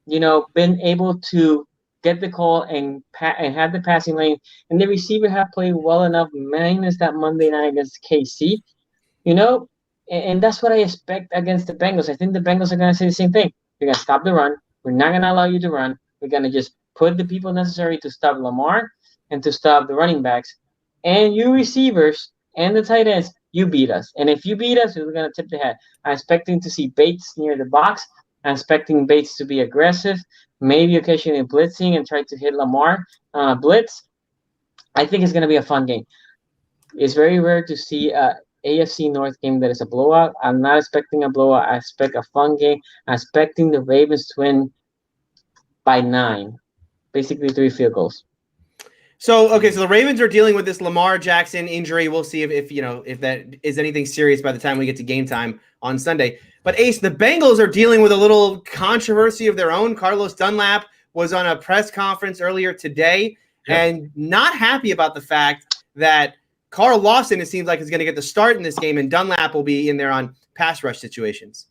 been able to get the call and have the passing lane. And the receiver have played well enough, minus that Monday night against KC. And that's what I expect against the Bengals. I think the Bengals are going to say the same thing. We're going to stop the run. We're not going to allow you to run. We're going to just put the people necessary to stop Lamar and to stop the running backs. And you receivers and the tight ends, you beat us. And if you beat us, we're going to tip the hat. I'm expecting to see Bates near the box. I'm expecting Bates to be aggressive, maybe occasionally blitzing and try to hit Lamar blitz. I think it's going to be a fun game. It's very rare to see AFC North game that is a blowout. I'm not expecting a blowout. I expect a fun game. I'm expecting the Ravens to win by 9, basically 3 field goals. So the Ravens are dealing with this Lamar Jackson injury. We'll see if that is anything serious by the time we get to game time on Sunday. But Ace, the Bengals are dealing with a little controversy of their own. Carlos Dunlap was on a press conference earlier today and not happy about the fact that Carl Lawson, it seems like, is going to get the start in this game, and Dunlap will be in there on pass rush situations.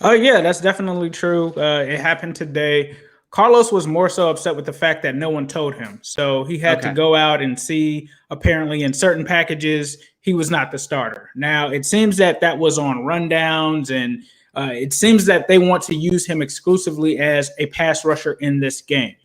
Oh, yeah, that's definitely true. It happened today. Carlos was more so upset with the fact that no one told him. So he had to go out and see, apparently in certain packages, he was not the starter. Now, it seems that was on rundowns, and it seems that they want to use him exclusively as a pass rusher in this game.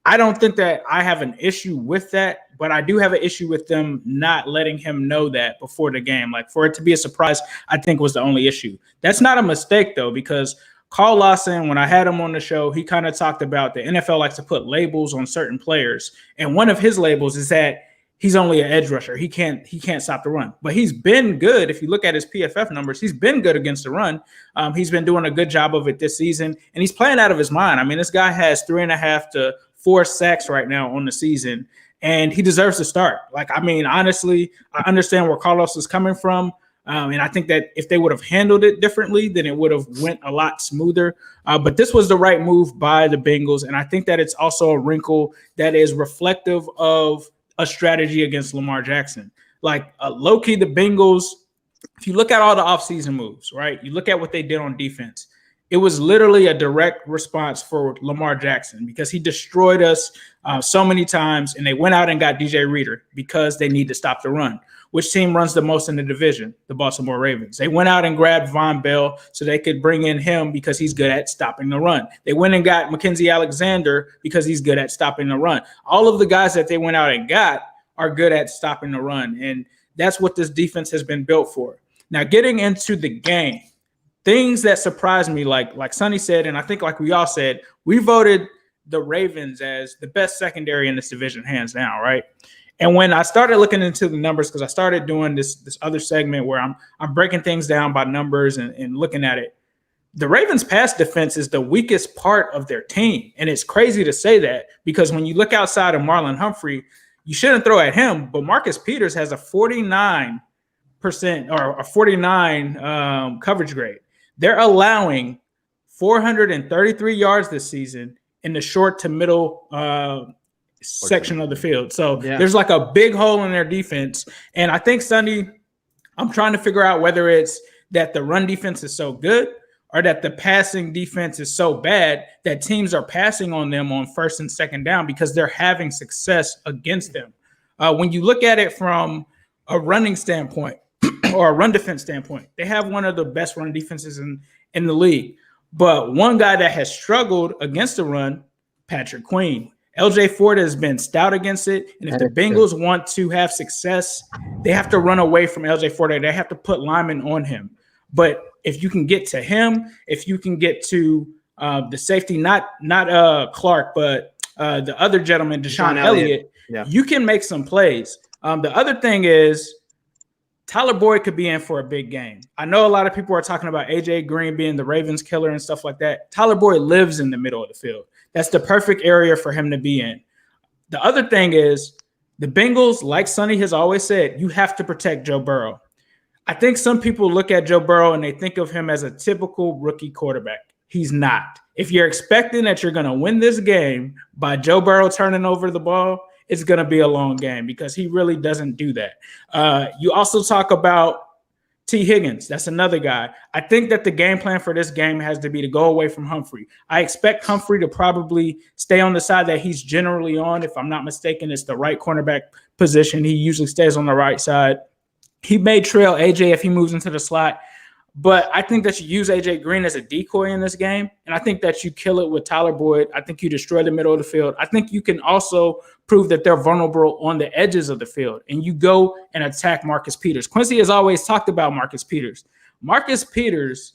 I don't think that I have an issue with that, but I do have an issue with them not letting him know that before the game. Like, for it to be a surprise, I think was the only issue. That's not a mistake, though, because Carl Lawson, when I had him on the show, he kind of talked about the NFL likes to put labels on certain players. And one of his labels is that he's only an edge rusher. He can't stop the run. But he's been good. If you look at his PFF numbers, he's been good against the run. He's been doing a good job of it this season. And he's playing out of his mind. I mean, this guy has 3.5 to 4 sacks right now on the season, and he deserves to start. Like, I mean, honestly, I understand where Carlos is coming from. And I think that if they would have handled it differently, then it would have went a lot smoother. But this was the right move by the Bengals. And I think that it's also a wrinkle that is reflective of a strategy against Lamar Jackson. Like low-key, the Bengals, if you look at all the offseason moves, right, you look at what they did on defense, it was literally a direct response for Lamar Jackson because he destroyed us so many times, and they went out and got DJ Reader because they need to stop the run. Which team runs the most in the division? The Baltimore Ravens. They went out and grabbed Von Bell so they could bring in him because he's good at stopping the run. They went and got Mackenzie Alexander because he's good at stopping the run. All of the guys that they went out and got are good at stopping the run, and that's what this defense has been built for. Now, getting into the game, things that surprised me, like Sonny said, and I think like we all said, we voted the Ravens as the best secondary in this division, hands down, right? And when I started looking into the numbers, because I started doing this other segment where I'm breaking things down by numbers and looking at it, the Ravens' pass defense is the weakest part of their team. And it's crazy to say that because when you look outside of Marlon Humphrey, you shouldn't throw at him, but Marcus Peters has a 49% or a 49 coverage grade. They're allowing 433 yards this season in the short to middle section of the field. So there's like a big hole in their defense. And I think, Sonny, I'm trying to figure out whether it's that the run defense is so good or that the passing defense is so bad that teams are passing on them on first and second down because they're having success against them. When you look at it from a running standpoint or a run defense standpoint, they have one of the best run defenses in the league. But one guy that has struggled against the run, Patrick Queen. LJ Ford has been stout against it. And if the Bengals want to have success, they have to run away from LJ Ford. They have to put linemen on him. But if you can get to him, if you can get to the safety, not Clark, but the other gentleman, Deshaun Elliott, you can make some plays. The other thing is Tyler Boyd could be in for a big game. I know a lot of people are talking about AJ Green being the Ravens killer and stuff like that. Tyler Boyd lives in the middle of the field. That's the perfect area for him to be in. The other thing is the Bengals, like Sonny has always said, you have to protect Joe Burrow. I think some people look at Joe Burrow and they think of him as a typical rookie quarterback. He's not. If you're expecting that you're going to win this game by Joe Burrow turning over the ball, it's going to be a long game because he really doesn't do that. You also talk about T. Higgins. That's another guy. I think that the game plan for this game has to be to go away from Humphrey. I expect Humphrey to probably stay on the side that he's generally on. If I'm not mistaken, it's the right cornerback position. He usually stays on the right side. He may trail AJ if he moves into the slot. But I think that you use AJ Green as a decoy in this game. And I think that you kill it with Tyler Boyd. I think you destroy the middle of the field. I think you can also prove that they're vulnerable on the edges of the field. And you go and attack Marcus Peters. Quincy has always talked about Marcus Peters. Marcus Peters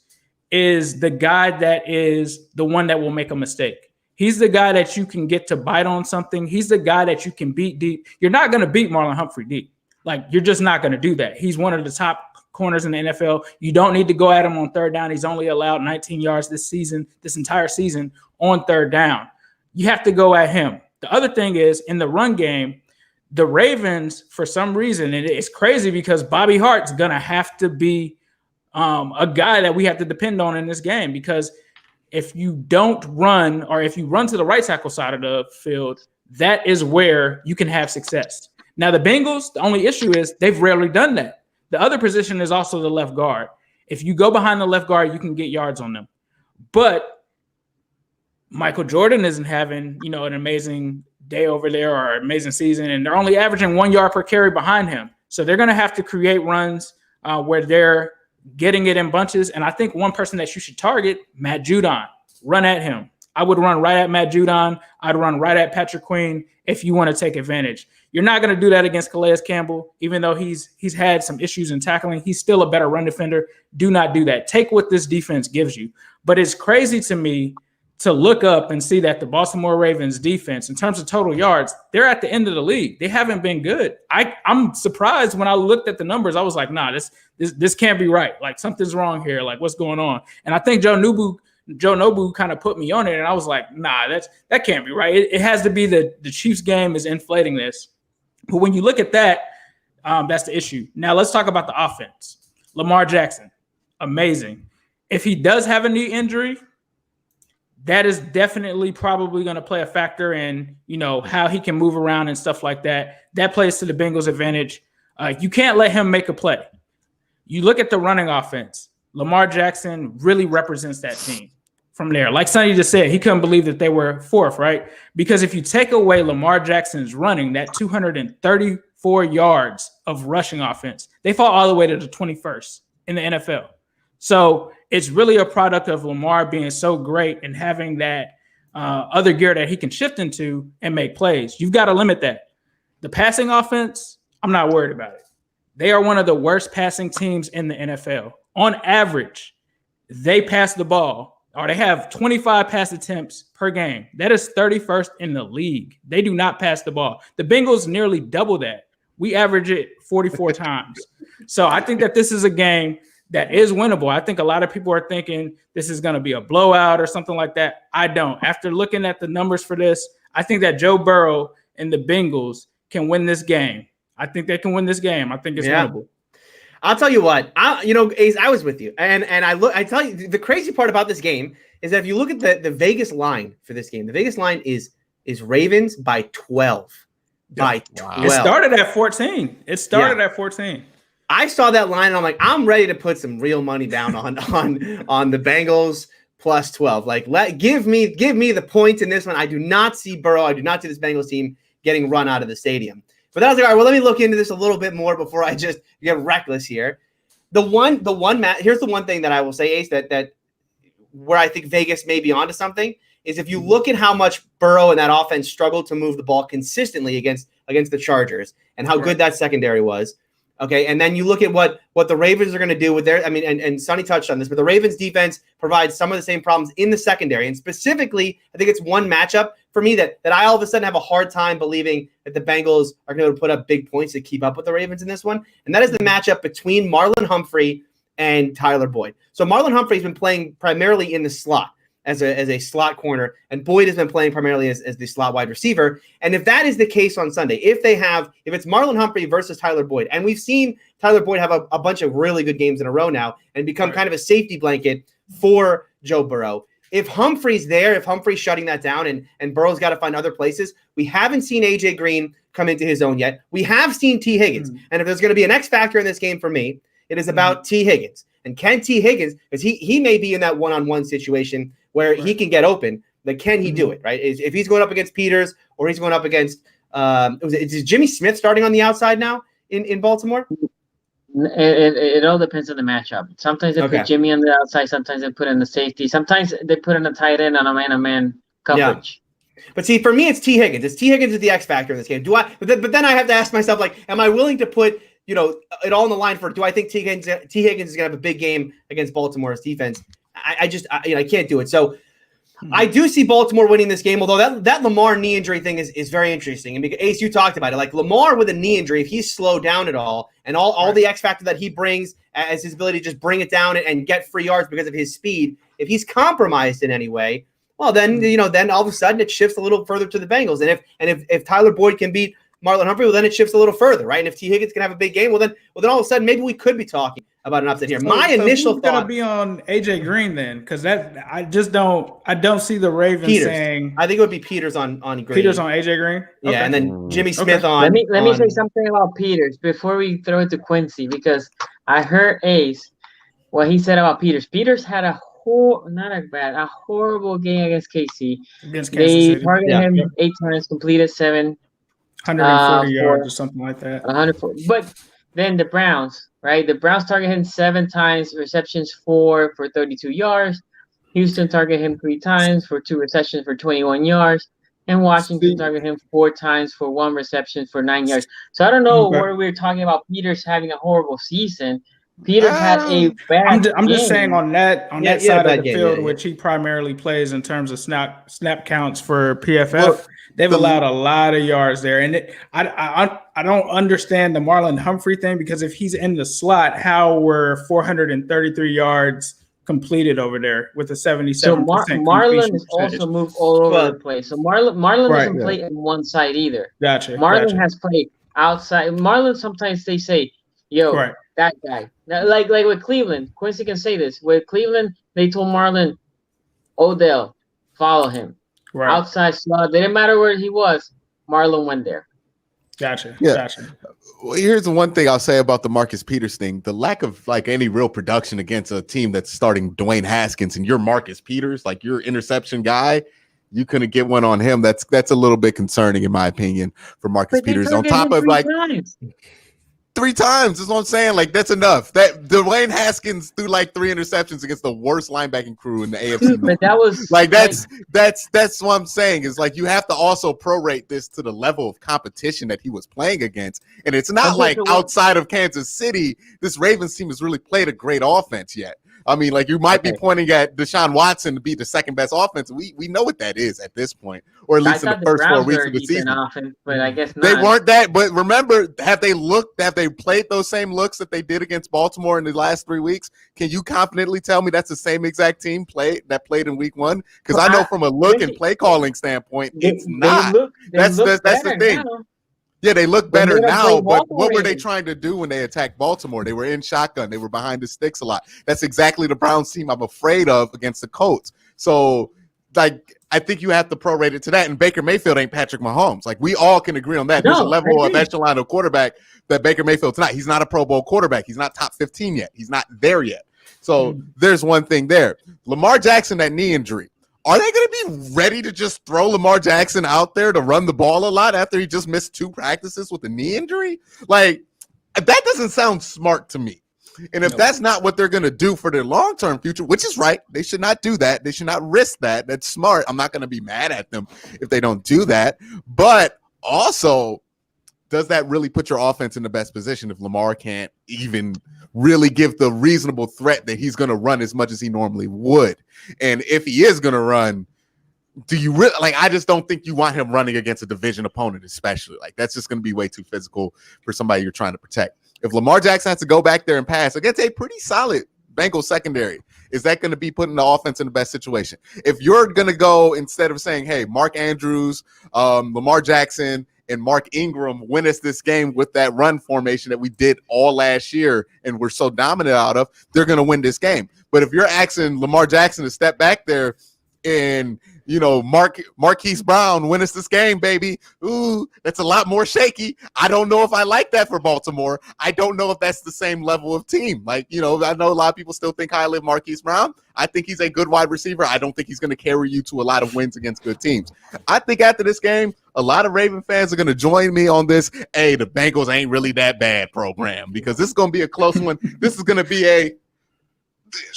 is the guy that is the one that will make a mistake. He's the guy that you can get to bite on something. He's the guy that you can beat deep. You're not going to beat Marlon Humphrey deep. Like, you're just not going to do that. He's one of the top corners in the NFL. You don't need to go at him on third down. He's only allowed 19 yards this entire season on third down. You have to go at him. The other thing is, in the run game, the Ravens, for some reason, and it's crazy because Bobby Hart's going to have to be a guy that we have to depend on in this game, because if you don't run, or if you run to the right tackle side of the field, that is where you can have success. Now, the Bengals, the only issue is they've rarely done that. The other position is also the left guard. If you go behind the left guard, you can get yards on them. But Michael Jordan isn't having, an amazing day over there or an amazing season, and they're only averaging 1 yard per carry behind him. So they're going to have to create runs where they're getting it in bunches. And I think one person that you should target, Matt Judon. Run at him. I would run right at Matt Judon. I'd run right at Patrick Queen if you want to take advantage. You're not going to do that against Calais Campbell, even though he's had some issues in tackling. He's still a better run defender. Do not do that. Take what this defense gives you. But it's crazy to me to look up and see that the Baltimore Ravens defense, in terms of total yards, they're at the end of the league. They haven't been good. I'm surprised when I looked at the numbers. I was like, nah, this can't be right. Like, something's wrong here. Like, what's going on? And I think Joe Nobu kind of put me on it, and I was like, nah, that can't be right. It has to be the Chiefs game is inflating this. But when you look at that, that's the issue. Now let's talk about the offense. Lamar Jackson, amazing. If he does have a knee injury, that is definitely probably going to play a factor in, how he can move around and stuff like that. That plays to the Bengals' advantage. You can't let him make a play. You look at the running offense. Lamar Jackson really represents that team from there. Like Sonny just said, he couldn't believe that they were fourth, right? Because if you take away Lamar Jackson's running, that 234 yards of rushing offense, they fall all the way to the 21st in the NFL. So it's really a product of Lamar being so great and having that other gear that he can shift into and make plays. You've got to limit that. The passing offense, I'm not worried about it. They are one of the worst passing teams in the NFL. On average, they pass the ball, or they have 25 pass attempts per game. That is 31st in the league. They do not pass the ball. The Bengals nearly double that. We average it 44 times. So I think that this is a game that is winnable. I think a lot of people are thinking this is going to be a blowout or something like that. I don't. After looking at the numbers for this, I think that Joe Burrow and the Bengals can win this game. I think they can win this game. I think it's winnable. I'll tell you what, Ace, I was with you. And I tell you, the crazy part about this game is that if you look at the Vegas line for this game, the Vegas line is Ravens by 12. By 12. It started at 14. At 14. I saw that line and I'm like, I'm ready to put some real money down on the Bengals plus 12. Like, give me the points in this one. I do not see Burrow. I do not see this Bengals team getting run out of the stadium. But I was like, all right, well, let me look into this a little bit more before I just get reckless here. Here's the one thing that I will say, Ace, that where I think Vegas may be onto something is if you look at how much Burrow and that offense struggled to move the ball consistently against the Chargers and how good that secondary was. Okay, and then you look at what the Ravens are going to do with their, and Sonny touched on this, but the Ravens defense provides some of the same problems in the secondary. And specifically, I think it's one matchup for me that I all of a sudden have a hard time believing that the Bengals are going to put up big points to keep up with the Ravens in this one. And that is the matchup between Marlon Humphrey and Tyler Boyd. So Marlon Humphrey's been playing primarily in the slot as a slot corner, and Boyd has been playing primarily as the slot wide receiver. And if that is the case on Sunday, if it's Marlon Humphrey versus Tyler Boyd, and we've seen Tyler Boyd have a bunch of really good games in a row now and become kind of a safety blanket for Joe Burrow. If Humphrey's there, if Humphrey's shutting that down and Burrow's got to find other places, we haven't seen AJ Green come into his own yet. We have seen T. Higgins. And if there's going to be an X factor in this game for me, it is about T. Higgins. And can T. Higgins, because he may be in that one-on-one situation where he can get open, but can he do it, right? If he's going up against Peters or he's going up against is Jimmy Smith starting on the outside now in Baltimore? It all depends on the matchup. Sometimes they put Jimmy on the outside, sometimes they put in the safety, sometimes they put in a tight end on a man-to-man coverage. Yeah. But see, for me, it's T. Higgins. It's T. Higgins is the X factor in this game. But then I have to ask myself, like, am I willing to put it all on the line for? Do I think T. Higgins is going to have a big game against Baltimore's defense? I can't do it. So I do see Baltimore winning this game. Although that Lamar knee injury thing is very interesting. And Ace, you talked about it. Like Lamar with a knee injury, if he's slowed down at all, and all the X factor that he brings as his ability to just bring it down and get free yards because of his speed, if he's compromised in any way, well, then then all of a sudden it shifts a little further to the Bengals. And if Tyler Boyd can beat Marlon Humphrey, well, then it shifts a little further, right? And if T. Higgins can have a big game, well, then all of a sudden maybe we could be talking about an upset here. My initial thought gonna be on AJ Green then, because I don't see the Ravens saying. I think it would be Peters on Green. Peters on AJ Green. Yeah, and then Jimmy Smith on. Let me say something about Peters before we throw it to Quincy, because I heard Ace what he said about Peters. Peters had a horrible game against KC. They targeted him 8 times, completed 7. 140 yards or something like that. 140. But then the Browns, right? The Browns target him 7 times, receptions 4 for 32 yards. Houston target him 3 times for 2 receptions for 21 yards. And Washington target him 4 times for 1 reception for 9 yards. So I don't know where we're talking about Peters having a horrible season. Peters had a bad I'm just saying on that side of the field, which he primarily plays in terms of snap counts for PFF. They've allowed a lot of yards there, and I don't understand the Marlon Humphrey thing, because if he's in the slot, how were 433 yards completed over there with a 77%? So Marlon is also moved all over the place. So Marlon doesn't play in one side either. Gotcha. Marlon has played outside. Marlon sometimes they say, "Yo, That guy. Like with Cleveland, Quincy can say this. With Cleveland, they told Marlon, Odell, follow him. Right. Outside slot. Didn't matter where he was. Marlon went there. Gotcha. Yeah. Gotcha. Well, here's the one thing I'll say about the Marcus Peters thing: the lack of like any real production against a team that's starting Dwayne Haskins, and you're Marcus Peters, like your interception guy. You couldn't get one on him. That's a little bit concerning, in my opinion, for Marcus Peters. On top of like. Times. 3 times is what I'm saying. Like, that's enough. That Dwayne Haskins threw like 3 interceptions against the worst linebacking crew in the AFC. But that was like that's what I'm saying is like you have to also prorate this to the level of competition that he was playing against. And it's not like outside of Kansas City, this Ravens team has really played a great offense yet. I mean, like you might be pointing at Deshaun Watson to be the second best offense. We know what that is at this point, or at least in the first 4 weeks of the season. Offense, but I guess not. They weren't that. But remember, have they played those same looks that they did against Baltimore in the last 3 weeks? Can you confidently tell me that's the same exact team played in week 1? Because I know from a look and play calling standpoint, it's not. That's the thing. Now. Yeah, they look better now, but what were they trying to do when they attacked Baltimore? They were in shotgun. They were behind the sticks a lot. That's exactly the Browns team I'm afraid of against the Colts. So, like, I think you have to prorate it to that. And Baker Mayfield ain't Patrick Mahomes. Like, we all can agree on that. There's a level of echelon of quarterback that Baker Mayfield's not. He's not a Pro Bowl quarterback. He's not top 15 yet. He's not there yet. So there's one thing there. Lamar Jackson, that knee injury. Are they going to be ready to just throw Lamar Jackson out there to run the ball a lot after he just missed 2 practices with a knee injury? Like, that doesn't sound smart to me. And if that's not what they're going to do for their long-term future, which is right, they should not do that. They should not risk that. That's smart. I'm not going to be mad at them if they don't do that. But also, does that really put your offense in the best position if Lamar can't even really give the reasonable threat that he's going to run as much as he normally would? And if he is going to run, do you really like? I just don't think you want him running against a division opponent, especially. Like, that's just going to be way too physical for somebody you're trying to protect. If Lamar Jackson has to go back there and pass against a pretty solid Bengals secondary, is that going to be putting the offense in the best situation? If you're going to go, instead of saying, hey, Mark Andrews, Lamar Jackson, and Mark Ingram win us this game with that run formation that we did all last year and we're so dominant out of, they're going to win this game. But if you're asking Lamar Jackson to step back there and, you know, Marquise Brown win us this game, baby, ooh, that's a lot more shaky. I don't know if I like that for Baltimore. I don't know if that's the same level of team. Like, you know, I know a lot of people still think highly of Marquise Brown. I think he's a good wide receiver. I don't think he's going to carry you to a lot of wins against good teams. I think after this game, a lot of Raven fans are going to join me on this. Hey, the Bengals ain't really that bad program, because this is going to be a close one. This is going to be This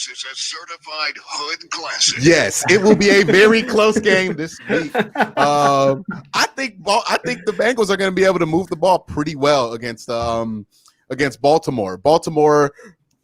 is a certified hood classic. Yes, it will be a very close game this week. I think the Bengals are going to be able to move the ball pretty well against Baltimore. Baltimore,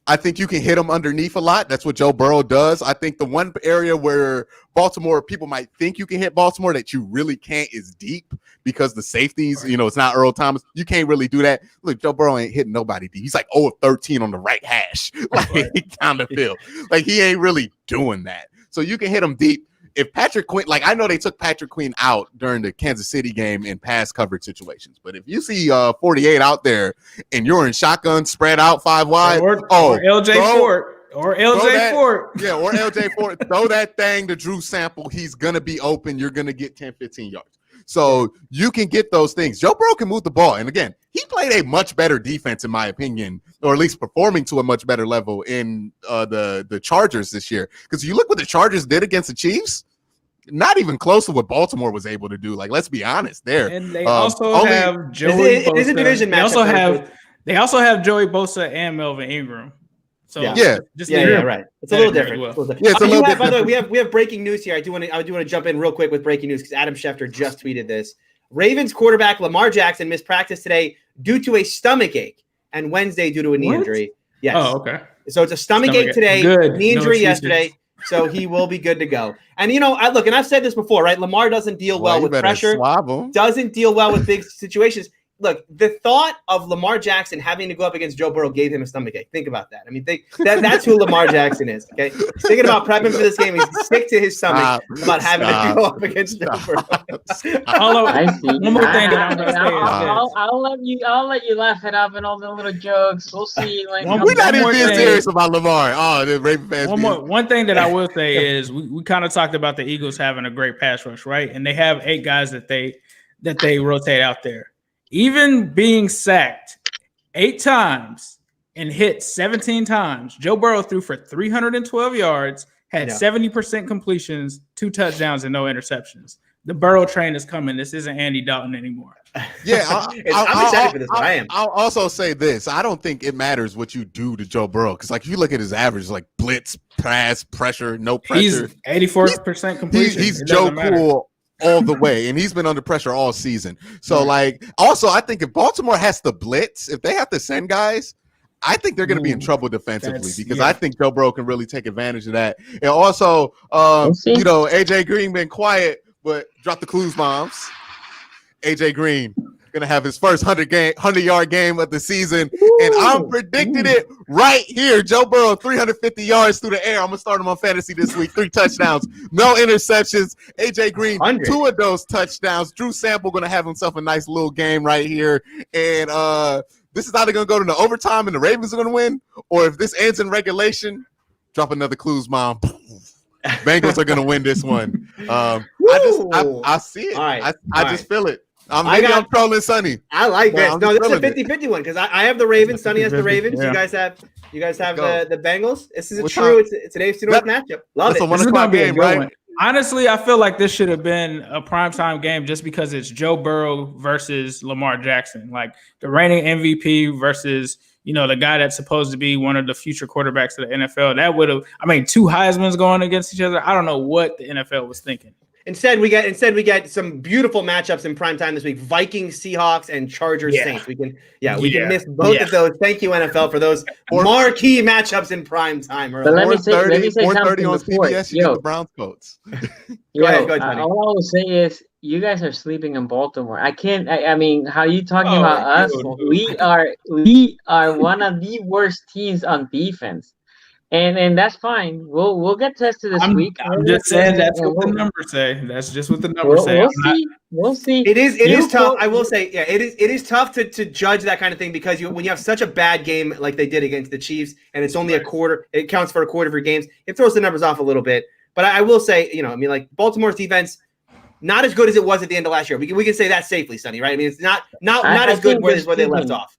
I think you can hit them underneath a lot. That's what Joe Burrow does. I think the one area where Baltimore, people might think you can hit Baltimore that you really can't is deep, because the safeties, you know, it's not Earl Thomas. You can't really do that. Look, Joe Burrow ain't hitting nobody deep. He's like 0 of 13 on the right hash, like down the field. Like, he ain't really doing that. So you can hit him deep. If Patrick Quinn, like, I know they took Patrick Quinn out during the Kansas City game in pass coverage situations, but if you see 48 out there and you're in shotgun, spread out 5 wide, or LJ Fort. Or LJ Fort. Yeah, or LJ Fort. Throw that thing to Drew Sample. He's going to be open. You're going to get 10, 15 yards. So you can get those things. Joe Burrow can move the ball. And again, he played a much better defense, in my opinion, or at least performing to a much better level in the Chargers this year. Because you look what the Chargers did against the Chiefs, not even close to what Baltimore was able to do. Like, let's be honest there. And they also have Joey Bosa. It is a division matchup. They also have Joey Bosa and Melvin Ingram. So right. It's a little different. By the way, we have breaking news here. I do want to jump in real quick with breaking news because Adam Schefter just tweeted this. Ravens quarterback Lamar Jackson missed practice today due to a stomach ache, and Wednesday due to a knee injury. Yes. Oh, okay. So it's a stomach ache today, knee injury yesterday. So he will be good to go. And, you know, and I've said this before, right? Lamar doesn't deal well with pressure, doesn't deal well with big situations. look, the thought of Lamar Jackson having to go up against Joe Burrow gave him a stomachache. Think about that. I mean, that's who Lamar Jackson is. Okay, he's thinking about prepping for this game. He's sick to his stomach about having to go up against Joe Burrow. I see. One more thing that I'm gonna say is I'll let you laugh it up and all the little jokes. We'll see. Like, One- We're not one even more being thing. serious about Lamar. Oh, the Raven fans. One thing that I will say is we kind of talked about the Eagles having a great pass rush, right? And they have 8 guys that they rotate out there. Even being sacked 8 times and hit 17 times, Joe Burrow threw for 312 yards, had 70% completions, 2 touchdowns, and no interceptions. The Burrow train is coming. This isn't Andy Dalton anymore. Yeah, I'm excited for this one. I am. I'll also say this. I don't think it matters what you do to Joe Burrow, because like if you look at his average, like blitz, pass, pressure, no pressure. He's 84% completion. He's It Joe doesn't matter. Cool all the way, and he's been under pressure all season. So like, also I think if Baltimore has to blitz, if they have to send guys, I think they're going to be in trouble defensively, because I think Joe Burrow can really take advantage of that. And also, AJ Green been quiet, but drop the clues bombs. AJ Green gonna have his first 100-yard game of the season. Ooh, and I'm predicting it right here. Joe Burrow, 350 yards through the air. I'm gonna start him on fantasy this week. 3 touchdowns, no interceptions. AJ Green, 100. 2 of those touchdowns. Drew Sample gonna have himself a nice little game right here. And this is either gonna go to the overtime and the Ravens are gonna win, or if this ends in regulation, drop another clues bomb. Bengals are gonna win this one. I see it. Right. I just feel it. I'm trolling Sonny. I like this. No, this is a 50-50 one, because I have the Ravens. Sonny has the Ravens. Yeah. You guys have the Bengals. This is it's an AFC North matchup. Love it. This is gonna be a good one. Honestly, I feel like this should have been a primetime game just because it's Joe Burrow versus Lamar Jackson, like the reigning MVP versus the guy that's supposed to be one of the future quarterbacks of the NFL. That would have, 2 Heismans going against each other. I don't know what the NFL was thinking. Instead, we get some beautiful matchups in primetime this week: Vikings, Seahawks, and Chargers, Saints. We can miss both of those. Thank you, NFL, for those marquee matchups in primetime. But let me say something on before. CBS, you get the Browns Colts. Go ahead, Tony. All I will say is you guys are sleeping in Baltimore. I mean, how are you talking about us? We are one of the worst teams on defense. And that's fine. We'll get tested this week. I'm just saying that's what the numbers say. That's just what the numbers say. We'll see. It is tough. I will say, it is tough to judge that kind of thing, because when you have such a bad game like they did against the Chiefs, and it's only a quarter, it counts for a quarter of your games. It throws the numbers off a little bit. But I will say, like Baltimore's defense, not as good as it was at the end of last year. We can say that safely, Sonny, right? I mean, it's not as good where they left off.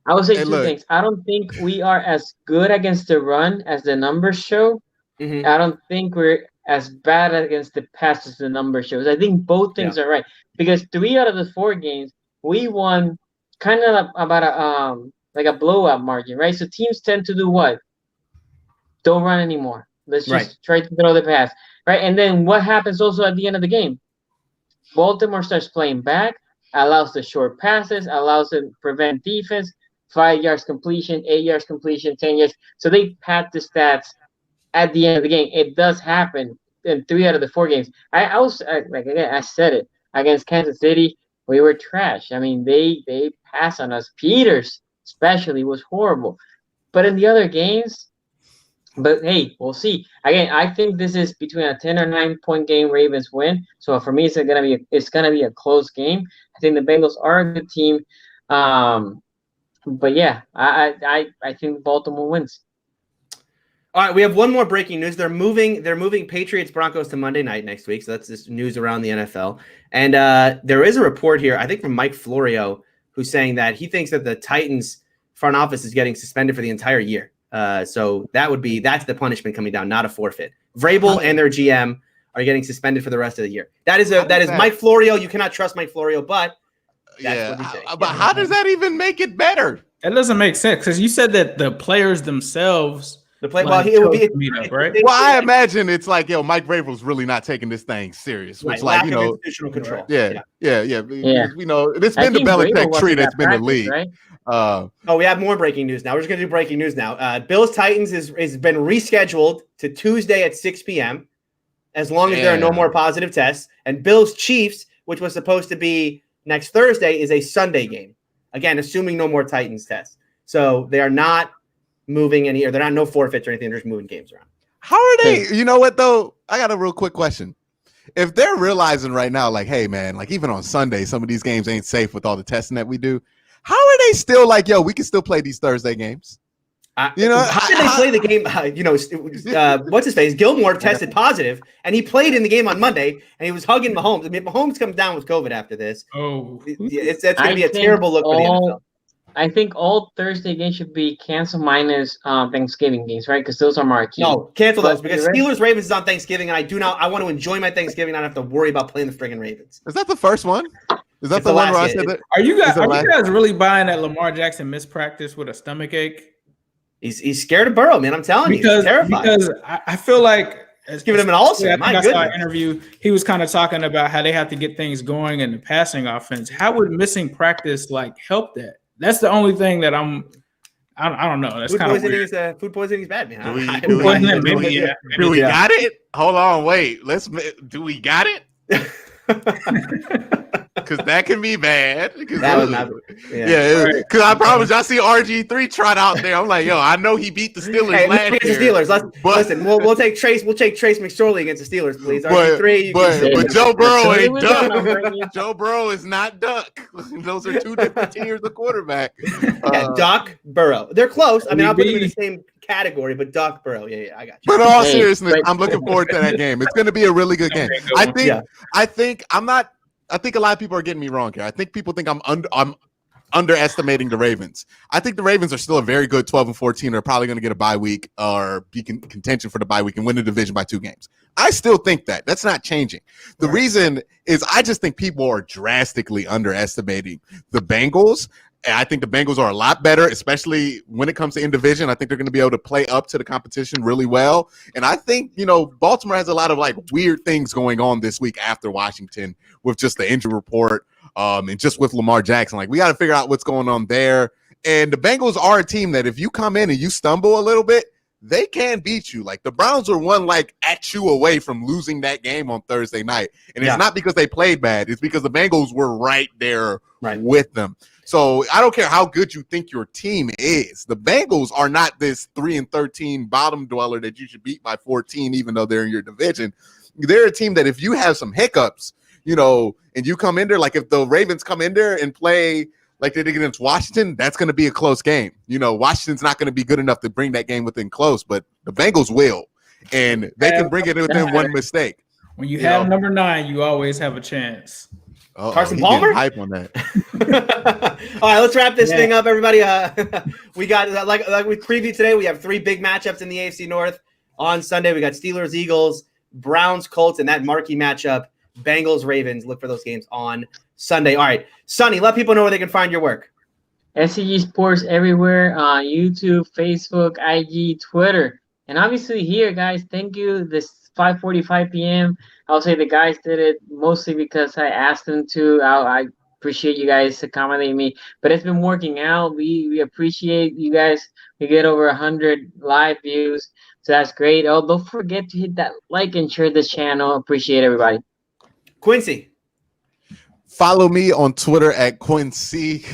I would say 2 things. I don't think we are as good against the run as the numbers show. Mm-hmm. I don't think we're as bad against the pass as the numbers shows. I think both things are right, because 3 out of the 4 games we won kind of about a blowout margin, right? So teams tend to do what? Don't run anymore. Let's just try to throw the pass, right? And then what happens also at the end of the game? Baltimore starts playing back, allows the short passes, allows them to prevent defense. 5 yards completion, 8 yards completion, 10 yards. So they pad the stats at the end of the game. It does happen in 3 out of the 4 games. I said it against Kansas City. We were trash. I mean, they pass on us. Peters especially was horrible. But in the other games, hey, we'll see. Again, I think this is between a 10 or 9 point game. Ravens win. So for me, it's gonna be a close game. I think the Bengals are a good team. But yeah, I think Baltimore wins. All right, we have one more breaking news. They're moving Patriots Broncos to Monday night next week. So that's just news around the NFL. And there is a report here, I think from Mike Florio, who's saying that he thinks that the Titans front office is getting suspended for the entire year. So that's the punishment coming down, not a forfeit. Vrabel and their GM are getting suspended for the rest of the year. That is Mike Florio. You cannot trust Mike Florio, but that's what he's saying. But how does that even make it better? That doesn't make sense, because you said that the players themselves. It will be meetup, right? Well, I imagine it's like, Mike Vrabel's really not taking this thing serious, which lack of institutional control. Yeah. We know it's been the Belichick tree that's been the league. Right? We have more breaking news now. We're just going to do breaking news now. Bills Titans has been rescheduled to Tuesday at 6 p.m. as long as there are no more positive tests. And Bills Chiefs, which was supposed to be next Thursday, is a Sunday game. Again, assuming no more Titans tests. So they are not moving any, or they're not no forfeits or anything. They're just moving games around. How are they? You know what, though? I got a real quick question. If they're realizing right now, like, hey, man, like even on Sunday, some of these games ain't safe with all the testing that we do, how are they still like, yo, we can still play these Thursday games? How did they play the game? What's his face? Gilmore tested positive, and he played in the game on Monday, and he was hugging Mahomes. I mean, Mahomes comes down with COVID after this. Oh, that's going to be a terrible look for the NFL. I think all Thursday games should be canceled minus Thanksgiving games, right? Because those are marquee. No, cancel those because Steelers-Ravens is on Thanksgiving, and I want to enjoy my Thanksgiving, not have to worry about playing the friggin' Ravens. Is that the first one? Is that the one where I said that? Are you guys really buying that Lamar Jackson missed practice with a stomach ache? He's scared of Burrow, man. I'm telling you, he's terrified. Because I feel like it's giving him an ulcer. I saw an interview. He was kind of talking about how they have to get things going in the passing offense. How would missing practice help that? That's the only thing that I don't know. That's kind of weird. Food poisoning is bad, man. Do we got it? Hold on, wait. Do we got it? Because that can be bad. Because I promise I see RG3 trot out there. I'm like, yo, I know he beat the Steelers last year. The Steelers. Listen, we'll take Trace McSorley against the Steelers, please. RG3, but Joe Burrow ain't duck. Joe Burrow is not duck. Those are two different tiers of quarterback. Duck, Burrow. They're close. I mean, I'll put them in the same category, but Duck, Burrow. Yeah, I got you. But in all seriousness, I'm looking forward to that game. It's going to be a really good game. I think a lot of people are getting me wrong here. I think people think I'm underestimating the Ravens. I think the Ravens are still a very good 12-14. They're probably going to get a bye week or be contention for the bye week and win the division by 2 games. I still think that. That's not changing. The reason is I just think people are drastically underestimating the Bengals. And I think the Bengals are a lot better, especially when it comes to in division. I think they're going to be able to play up to the competition really well. And I think, Baltimore has a lot of weird things going on this week after Washington with just the injury report and just with Lamar Jackson. We got to figure out what's going on there. And the Bengals are a team that if you come in and you stumble a little bit, they can beat you. The Browns are one at you away from losing that game on Thursday night. And it's not because they played bad. It's because the Bengals were right there with them. So I don't care how good you think your team is. The Bengals are not this 3-13 bottom dweller that you should beat by 14, even though they're in your division. They're a team that if you have some hiccups, and you come in there, if the Ravens come in there and play like they did against Washington, that's going to be a close game. Washington's not going to be good enough to bring that game within close, but the Bengals will, and they can bring it within one mistake. When you have number 9, you always have a chance. Carson Palmer? Hype on that. All right, let's wrap this thing up, everybody. We got like we previewed today. We have 3 big matchups in the AFC North on Sunday. We got Steelers, Eagles, Browns, Colts, and that marquee matchup, Bengals, Ravens. Look for those games on Sunday. All right, Sonny, let people know where they can find your work. SZG Sports everywhere on YouTube, Facebook, IG, Twitter, and obviously here, guys. Thank you. This 5:45 p.m. I'll say the guys did it mostly because I asked them to. I appreciate you guys accommodating me, but it's been working out. We appreciate you guys. We get over 100 live views, so that's great. Oh, don't forget to hit that like and share this channel. Appreciate everybody. Quincy. Follow me on Twitter at Quincy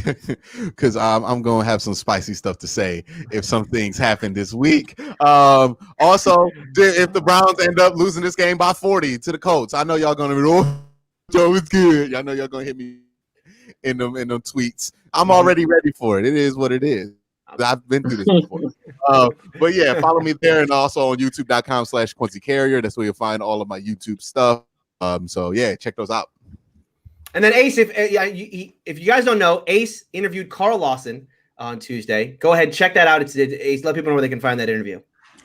because I'm going to have some spicy stuff to say if some things happen this week. Also, if the Browns end up losing this game by 40 to the Colts, I know y'all going to be, Joe, it's good. Y'all know y'all going to hit me in them tweets. I'm already ready for it. It is what it is. I've been through this before. But yeah, follow me there and also on youtube.com/Quincy Carrier. That's where you'll find all of my YouTube stuff. So yeah, check those out. And then Ace, if you guys don't know, Ace interviewed Carl Lawson on Tuesday. Go ahead, check that out. It's Ace. Let people know where they can find that interview.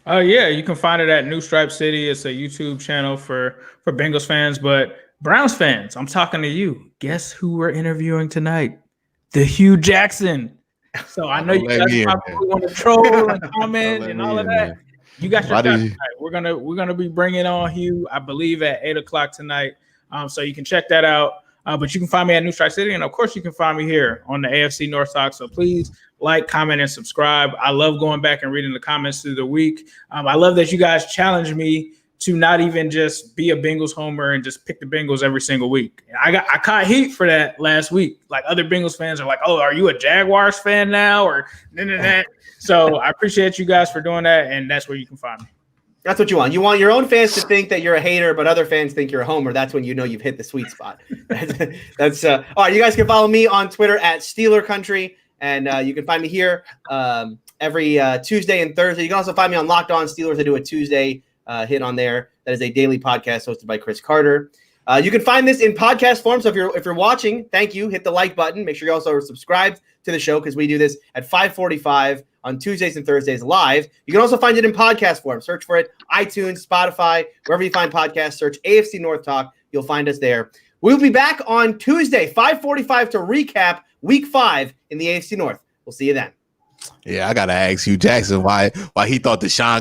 Yeah, you can find it at New Stripe City. It's a YouTube channel for Bengals fans, but Browns fans, I'm talking to you. Guess who we're interviewing tonight? The Hugh Jackson. So I know you guys probably want to troll and comment and all of that. Man. You got your shot tonight. We're gonna be bringing on Hugh, I believe, at 8:00 tonight. So you can check that out. But you can find me at New Stripe City, and of course you can find me here on the AFC North Talk. So please like, comment, and subscribe. I love going back and reading the comments through the week. I love that you guys challenge me to not even just be a Bengals homer and just pick the Bengals every single week. I caught heat for that last week. Like other Bengals fans are like, "Oh, are you a Jaguars fan now?" Or that. So I appreciate you guys for doing that, and that's where you can find me. That's what you want. You want your own fans to think that you're a hater, but other fans think you're a homer. That's when you know you've hit the sweet spot. That's all right. You guys can follow me on Twitter at Steeler Country, and you can find me here every Tuesday and Thursday. You can also find me on Locked On Steelers. I do a Tuesday hit on there. That is a daily podcast hosted by Chris Carter. You can find this in podcast form. So if you're watching, thank you. Hit the like button. Make sure you also are subscribed to the show because we do this at 5:45 on Tuesdays and Thursdays live. You can also find it in podcast form. Search for it, iTunes, Spotify, wherever you find podcasts. Search AFC North Talk. You'll find us there. We'll be back on Tuesday, 5:45 to recap Week 5 in the AFC North. We'll see you then. Yeah, I gotta ask you, Jackson, why he thought Deshaun